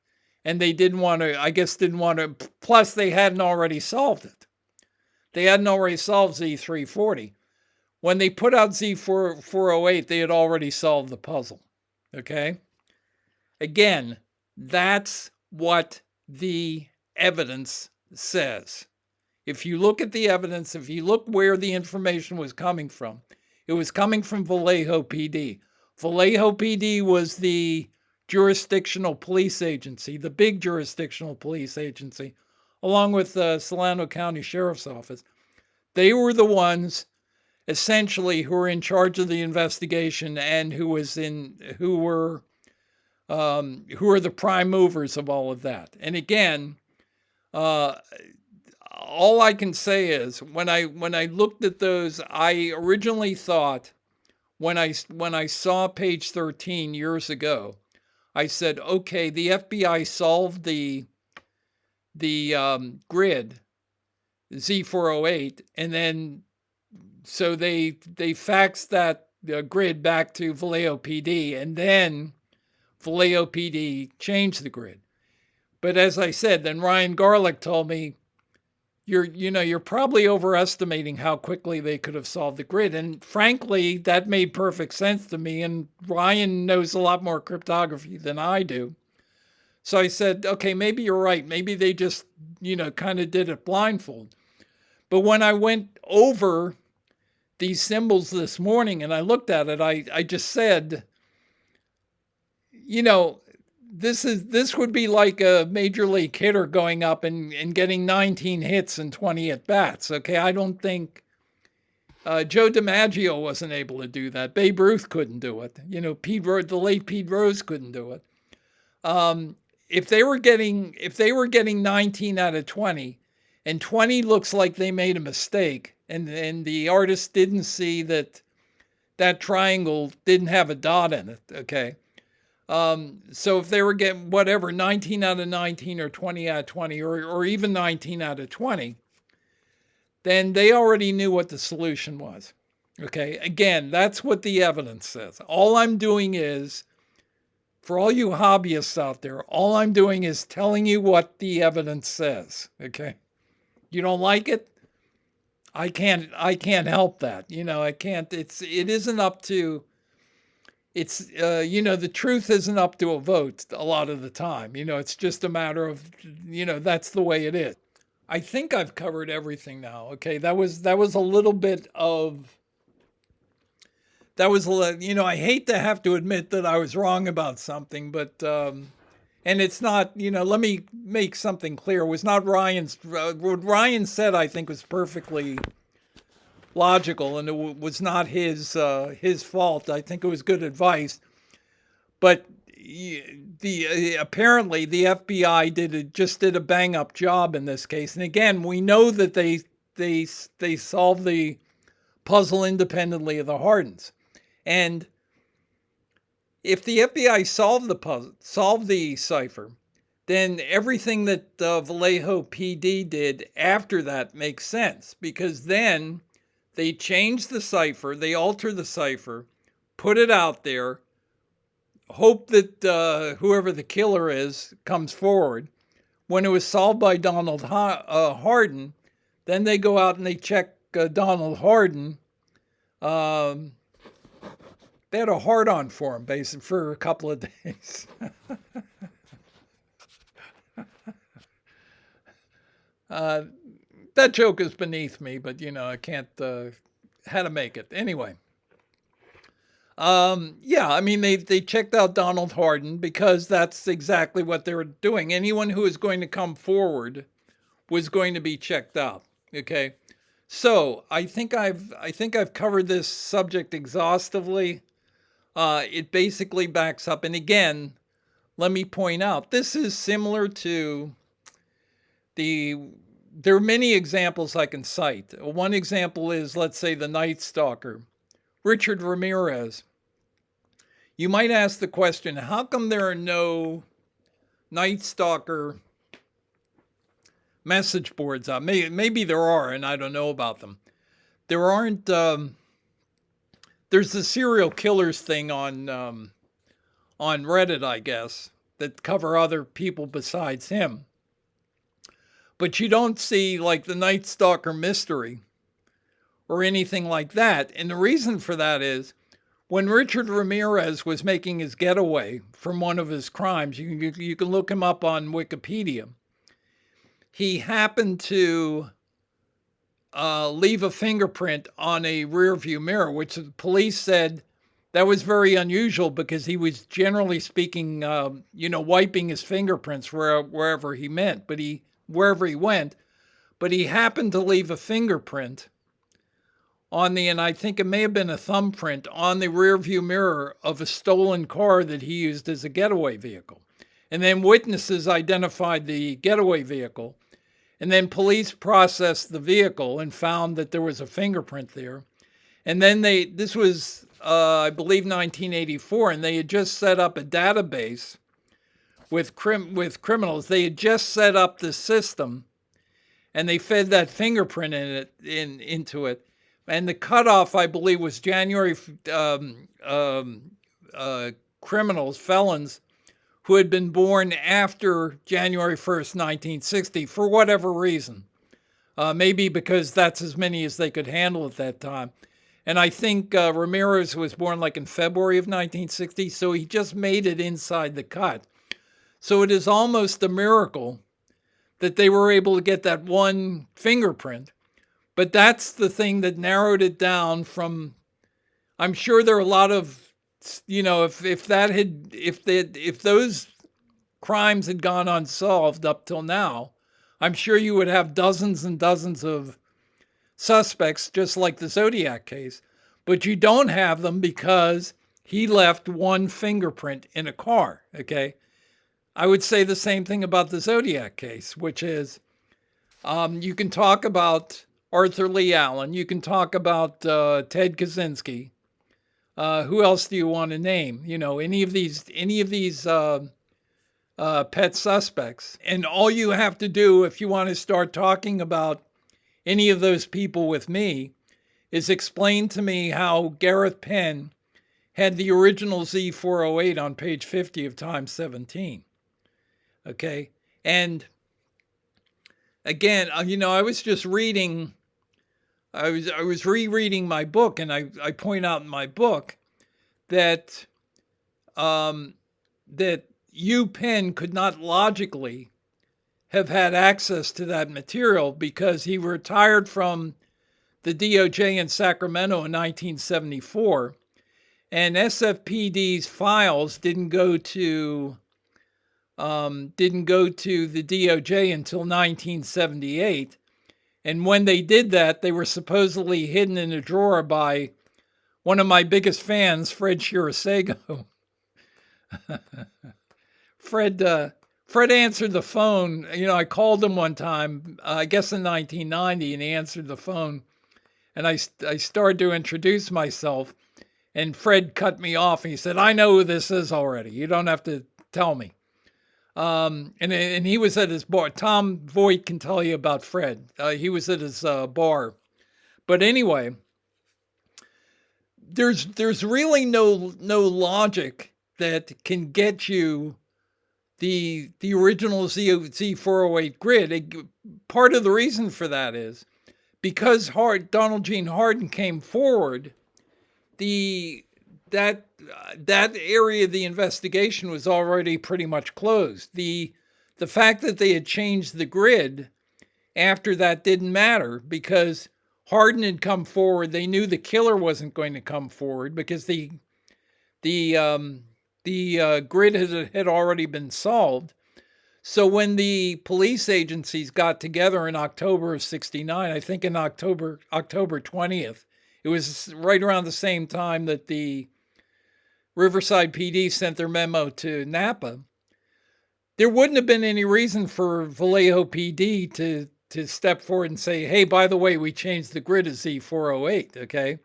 and they didn't want to, plus they hadn't already solved it. They hadn't already solved Z340. When they put out Z408, they had already solved the puzzle, okay? Again, that's what the evidence says. If you look at the evidence, if you look where the information was coming from, it was coming from Vallejo PD. Vallejo PD was the jurisdictional police agency, the big jurisdictional police agency, along with the Solano County Sheriff's Office. They were the ones essentially who were in charge of the investigation and who were the prime movers of all of that. And again, all I can say is when I looked at those, I originally thought when I saw page 13 years ago, I said, okay, the FBI solved the grid Z408, and then so they faxed that grid back to Vallejo PD, and then Vallejo PD changed the grid. But as I said, then Ryan Garlick told me, you're probably overestimating how quickly they could have solved the grid. And frankly, that made perfect sense to me. And Ryan knows a lot more cryptography than I do. So I said, okay, maybe you're right. Maybe they just, kind of did it blindfold. But when I went over these symbols this morning and I looked at it, I just said, this would be like a major league hitter going up and getting 19 hits and 20 at bats. Okay, I don't think Joe DiMaggio wasn't able to do that. Babe Ruth couldn't do it. The late Pete Rose couldn't do it. Um, if they were getting 19 out of 20, and 20 looks like they made a mistake, and the artist didn't see that that triangle didn't have a dot in it. Okay. So if they were getting whatever 19 out of 19 or 20 out of 20 or even 19 out of 20, then they already knew what the solution was. Okay. Again, that's what the evidence says. All I'm doing is, for all you hobbyists out there, all I'm doing is telling you what the evidence says. Okay. You don't like it? I can't help that. I can't, it isn't up to, the truth isn't up to a vote a lot of the time. It's just a matter of, that's the way it is. I think I've covered everything now. Okay. That was a little bit of, that was, I hate to have to admit that I was wrong about something, but, and it's not, let me make something clear. It was not Ryan's, what Ryan said, I think, was perfectly logical, and it was not his fault. I think it was good advice, but apparently the FBI just did a bang up job in this case. And again, we know that they solved the puzzle independently of the Hardens. And if the FBI solved the puzzle, solved the cipher, then everything that Vallejo PD did after that makes sense, because then they changed the cipher, they altered the cipher, put it out there, hope that whoever the killer is comes forward. When it was solved by Donald Hardin, then they go out and they check Donald Hardin. They had a hard-on for him, basically, for a couple of days. That joke is beneath me, but I can't. How to make it anyway. Yeah, I mean they checked out Donald Hardin because that's exactly what they were doing. Anyone who was going to come forward was going to be checked out. Okay, so I think I've covered this subject exhaustively. It basically backs up, and again, let me point out, this is similar to there are many examples I can cite. One example is, let's say, the Night Stalker, Richard Ramirez. You might ask the question, how come there are no Night Stalker message boards out? Maybe there are, and I don't know about them. There aren't, there's the serial killers thing on Reddit, I guess, that cover other people besides him. But you don't see like the Night Stalker mystery or anything like that. And the reason for that is when Richard Ramirez was making his getaway from one of his crimes, you can look him up on Wikipedia. He happened to leave a fingerprint on a rear view mirror, which the police said that was very unusual because he was, generally speaking, wiping his fingerprints wherever he went. But he happened to leave a fingerprint and I think it may have been a thumbprint on the rear view mirror of a stolen car that he used as a getaway vehicle. And then witnesses identified the getaway vehicle. And then police processed the vehicle and found that there was a fingerprint there. And then this was, I believe, 1984, and they had just set up a database with criminals. They had just set up the system, and they fed that fingerprint into it. And the cutoff, I believe, was January. Criminals, felons, who had been born after January 1st, 1960, for whatever reason. Maybe because that's as many as they could handle at that time. And I think Ramirez was born like in February of 1960, so he just made it inside the cut. So it is almost a miracle that they were able to get that one fingerprint. But that's the thing that narrowed it down from, I'm sure there are a lot of, if those crimes had gone unsolved up till now, I'm sure you would have dozens and dozens of suspects, just like the Zodiac case. But you don't have them because he left one fingerprint in a car, okay? I would say the same thing about the Zodiac case, which is you can talk about Arthur Lee Allen, you can talk about Ted Kaczynski. Who else do you want to name? You know, any of these pet suspects. And all you have to do if you want to start talking about any of those people with me is explain to me how Gareth Penn had the original Z408 on page 50 of Times 17. Okay. And again, I was just reading, I was rereading my book, and I point out in my book that that Penn could not logically have had access to that material because he retired from the DOJ in Sacramento in 1974, and SFPD's files didn't go to the DOJ until 1978. And when they did that, they were supposedly hidden in a drawer by one of my biggest fans, Fred Shirasago. Fred answered the phone. I called him one time, I guess in 1990, and he answered the phone. And I started to introduce myself, and Fred cut me off. And he said, "I know who this is already. You don't have to tell me." And he was at his bar. Tom Voigt can tell you about Fred. He was at his bar. But anyway, there's really no logic that can get you the original Z408 grid. Part of the reason for that is because Donald Gene Hardin came forward, that area of the investigation was already pretty much closed. The fact that they had changed the grid after that didn't matter because Hardin had come forward. They knew the killer wasn't going to come forward because the grid had already been solved. So when the police agencies got together in October of '69, I think in October 20th, it was right around the same time that the Riverside PD sent their memo to Napa. There wouldn't have been any reason for Vallejo PD to step forward and say, "Hey, by the way, we changed the grid to Z408." Okay,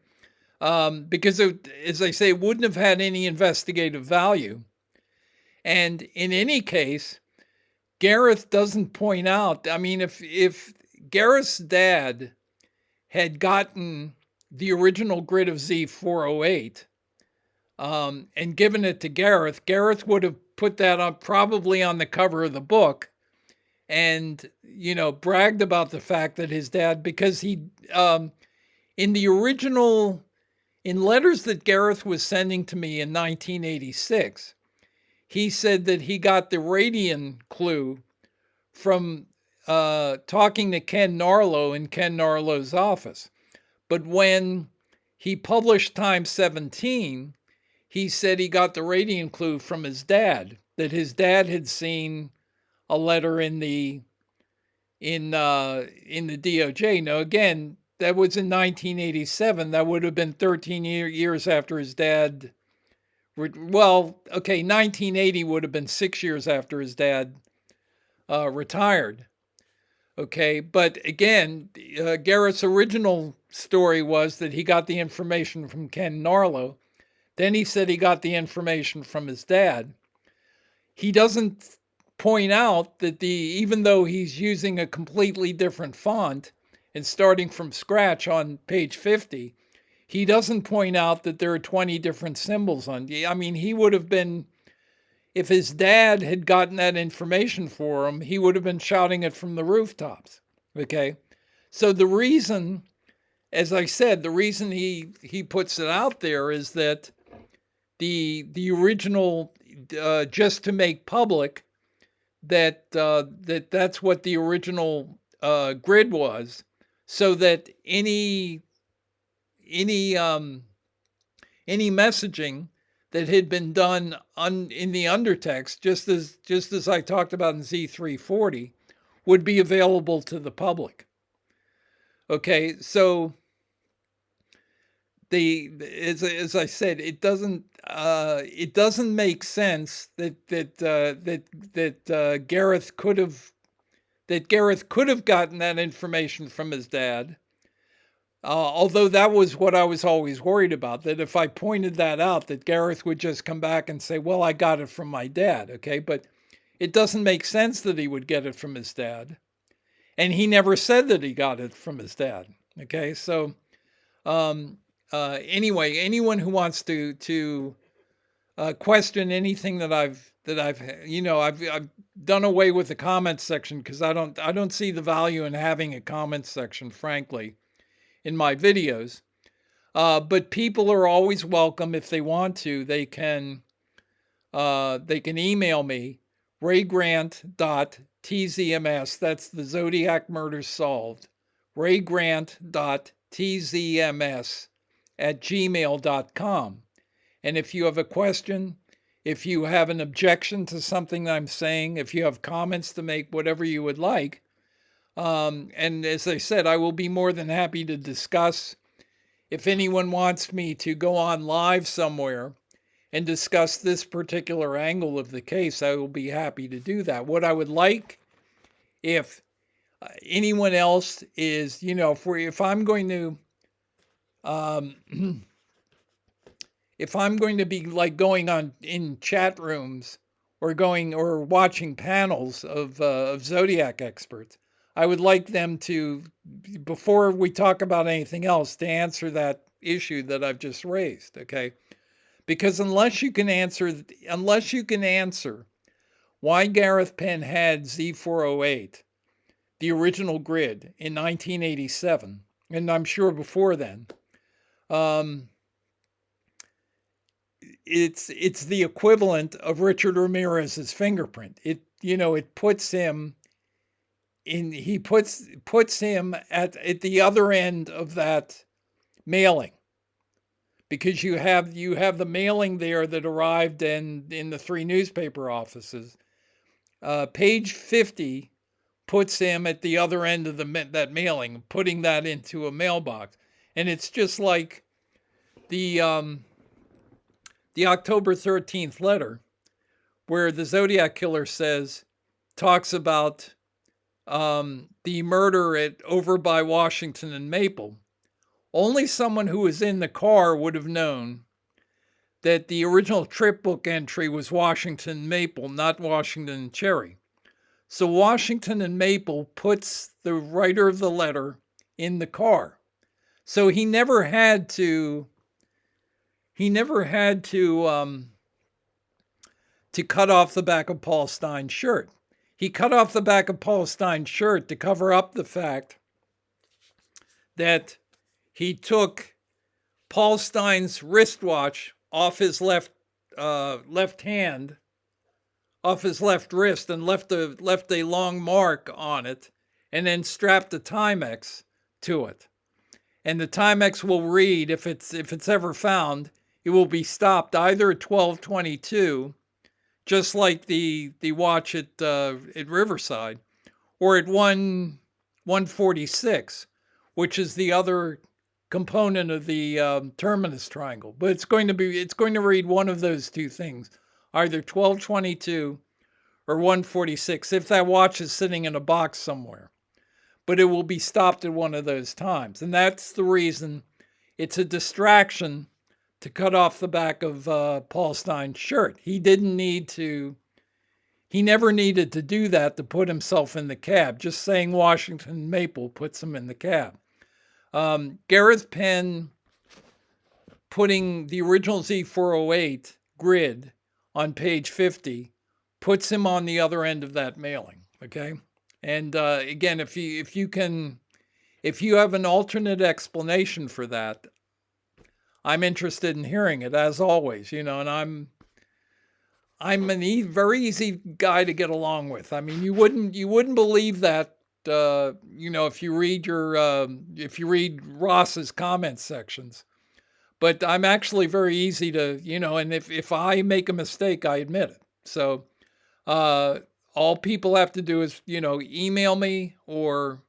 because as I say, it wouldn't have had any investigative value. And in any case, Gareth doesn't point out. I mean, if Gareth's dad had gotten the original grid of Z408 and given it to Gareth would have put that up probably on the cover of the book and, bragged about the fact that his dad, because he, in letters that Gareth was sending to me in 1986, he said that he got the radian clue from talking to Ken Narlow in Ken Narlow's office. But when he published Time 17, he said he got the radian clue from his dad, that his dad had seen a letter in the DOJ. Now, again, that was in 1987. That would have been 13 years after his dad. Well, okay, 1980 would have been 6 years after his dad retired. Okay, but again, Garrett's original story was that he got the information from Ken Narlow. Then he said he got the information from his dad. He doesn't point out that even though he's using a completely different font and starting from scratch on page 50, he doesn't point out that there are 20 different symbols on. I mean, he would have been, if his dad had gotten that information for him, he would have been shouting it from the rooftops. Okay, so the reason, as I said, the reason he puts it out there is that the original, just to make public that that's what the original grid was, so that any messaging that had been done in the undertext, just as I talked about in Z340, would be available to the public. Okay, so as I said, it doesn't make sense that Gareth could have gotten that information from his dad. Although that was what I was always worried about, that if I pointed that out, that Gareth would just come back and say, well, I got it from my dad. Okay. But it doesn't make sense that he would get it from his dad. And he never said that he got it from his dad. Okay. So, anyway, anyone who wants to question anything that I've done away with the comments section, because I don't see the value in having a comments section, frankly, in my videos. But people are always welcome. If they want to, they can email me, raygrant.tzms. That's the Zodiac Murders Solved. raygrant.tzms@gmail.com. And if you have a question, if you have an objection to something I'm saying, if you have comments to make, whatever you would like, and as I said, I will be more than happy to discuss. If anyone wants me to go on live somewhere and discuss this particular angle of the case, I will be happy to do that. What I would like, if anyone else is, if I'm going to, if I'm going to be like going on in chat rooms or watching panels of Zodiac experts, I would like them to, before we talk about anything else, to answer that issue that I've just raised. Okay. Because unless you can answer why Gareth Penn had Z408, the original grid, in 1987, and I'm sure before then, it's the equivalent of Richard Ramirez's fingerprint. It puts him in. He puts him at the other end of that mailing. Because you have the mailing there that arrived in the 3 newspaper offices. Page 50 puts him at the other end of that mailing, putting that into a mailbox, and it's just like the October 13th letter, where the Zodiac killer talks about the murder over by Washington and Maple. Only someone who was in the car would have known that the original trip book entry was Washington Maple, not Washington and Cherry. So Washington and Maple puts the writer of the letter in the car. So he never had to cut off the back of Paul Stein's shirt. He cut off the back of Paul Stein's shirt to cover up the fact that he took Paul Stein's wristwatch off his left hand, off his left wrist, and left a long mark on it, and then strapped a Timex to it. And the Timex will read, if it's ever found, it will be stopped either at 12:22, just like the watch at Riverside, or at 1:46, which is the other component of the terminus triangle. But it's going to read one of those two things, either 12:22 or 1:46, if that watch is sitting in a box somewhere. But it will be stopped at one of those times. And that's the reason it's a distraction to cut off the back of Paul Stein's shirt. He never needed to do that to put himself in the cab. Just saying Washington Maple puts him in the cab. Gareth Penn putting the original Z408 grid on page 50 puts him on the other end of that mailing. Okay. And again, if you have an alternate explanation for that, I'm interested in hearing it, as always, and I'm a very easy guy to get along with. I mean, you wouldn't believe that, if you read Ross's comment sections, but I'm actually very easy to, and if I make a mistake, I admit it. So, all people have to do is, email me or,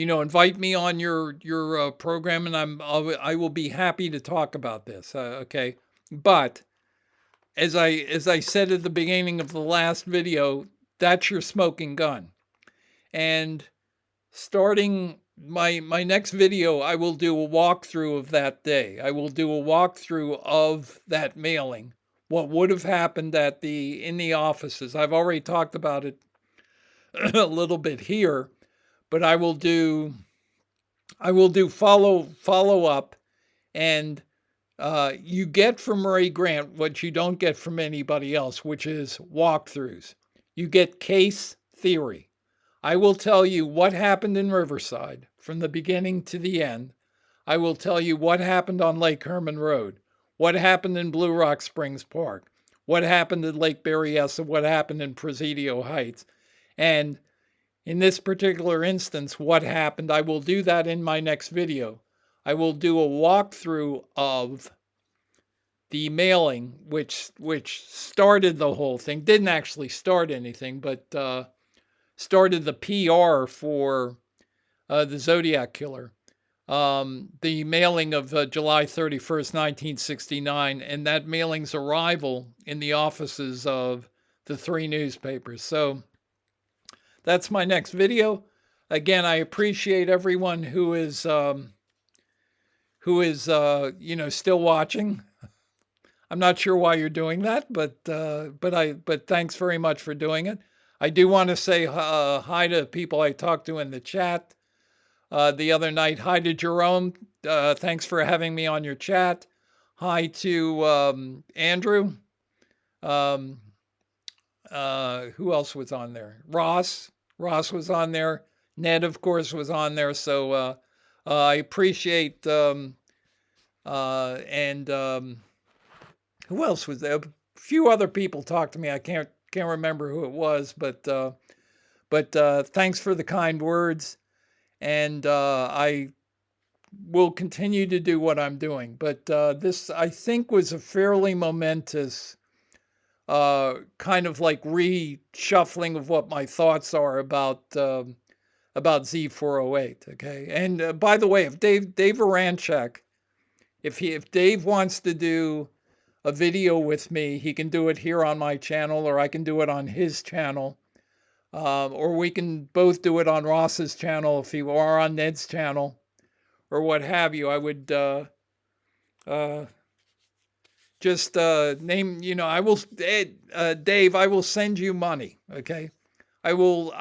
invite me on your program, and I will be happy to talk about this. Okay, but as I said at the beginning of the last video, that's your smoking gun. And starting my next video, I will do a walkthrough of that day. I will do a walkthrough of that mailing. What would have happened in the offices. I've already talked about it a little bit here, but I will do follow up, and you get from Ray Grant what you don't get from anybody else, which is walkthroughs. You get case theory. I will tell you what happened in Riverside from the beginning to the end. I will tell you what happened on Lake Herman Road, what happened in Blue Rock Springs Park, what happened at Lake Berryessa, what happened in Presidio Heights. And in this particular instance, what happened, I will do that in my next video. I will do a walkthrough of the mailing, which started the whole thing. Didn't actually start anything, but started the PR for the Zodiac killer. The mailing of July 31st, 1969, and that mailing's arrival in the offices of the 3 newspapers. So that's my next video. Again, I appreciate everyone who is still watching. I'm not sure why you're doing that, but thanks very much for doing it. I do want to say hi to people I talked to in the chat the other night. Hi to Jerome. Thanks for having me on your chat. Hi to Andrew. Who else was on there? Ross was on there. Ned, of course, was on there. So I appreciate and who else was there? A few other people talked to me. I can't remember who it was, but thanks for the kind words, and I will continue to do what I'm doing. But this, I think, was a fairly momentous kind of like reshuffling of what my thoughts are about Z408. Okay, and by the way, if Dave Aranchak, if Dave wants to do a video with me, he can do it here on my channel, or I can do it on his channel, or we can both do it on Ross's channel if he or on Ned's channel, or what have you. I would just name, I will, Dave, I will send you money. Okay, I will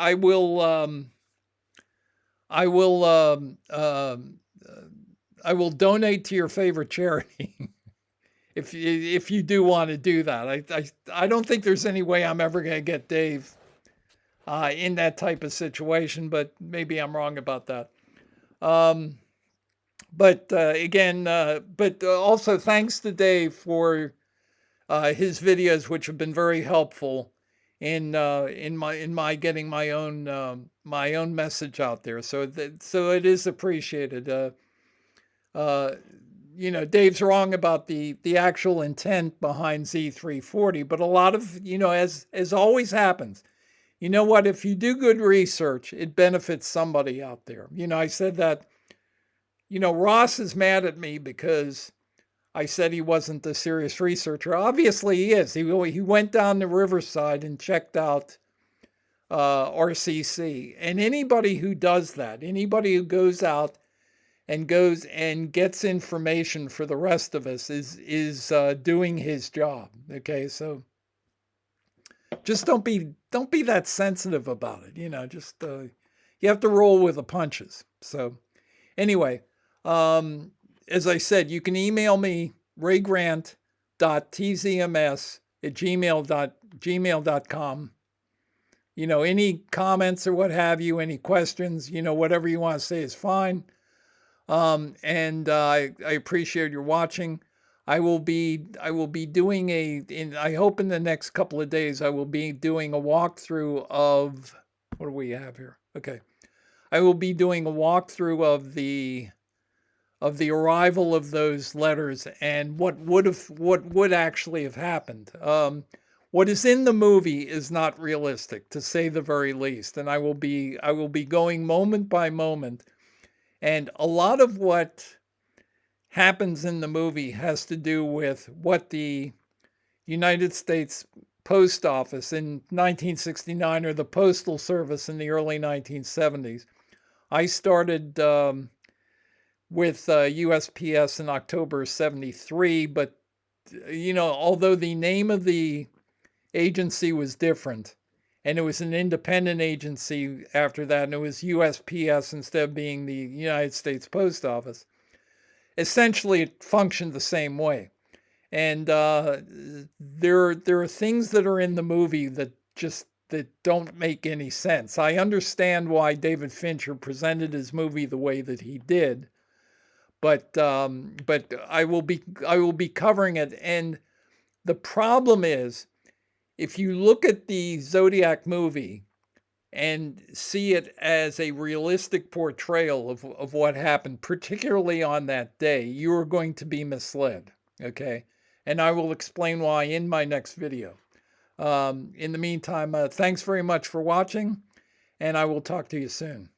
donate to your favorite charity. If you do want to do that. I don't think there's any way I'm ever going to get Dave in that type of situation, but maybe I'm wrong about that. But also thanks to Dave for his videos, which have been very helpful in my getting my own message out there. So it is appreciated. Dave's wrong about the actual intent behind Z340, but a lot of, as always happens, you know what, if you do good research, it benefits somebody out there. I said that, Ross is mad at me because I said he wasn't a serious researcher. Obviously he is. He went down to Riverside and checked out RCC. And anybody who does that, anybody who goes out and gets information for the rest of us is doing his job. Okay, so just don't be that sensitive about it. Just you have to roll with the punches. So anyway, as I said, you can email me raygrant.tzms@gmail.com. Any comments or what have you, any questions, whatever you want to say is fine. And I appreciate your watching. I will be doing I hope in the next couple of days, I will be doing a walkthrough of, what do we have here? Okay. I will be doing a walkthrough of the arrival of those letters and what would actually have happened. what is in the movie is not realistic, to say the very least. And I will be going moment by moment. And a lot of what happens in the movie has to do with what the United States Post Office in 1969, or the Postal Service in the early 1970s. I started with USPS in October 73, but although the name of the agency was different, and it was an independent agency after that, and it was USPS instead of being the United States Post Office, essentially it functioned the same way. And there are things that are in the movie that don't make any sense. I understand why David Fincher presented his movie the way that he did, but I will be covering it. And the problem is, if you look at the Zodiac movie and see it as a realistic portrayal of what happened, particularly on that day, you are going to be misled. Okay. And I will explain why in my next video. In the meantime, thanks very much for watching, and I will talk to you soon.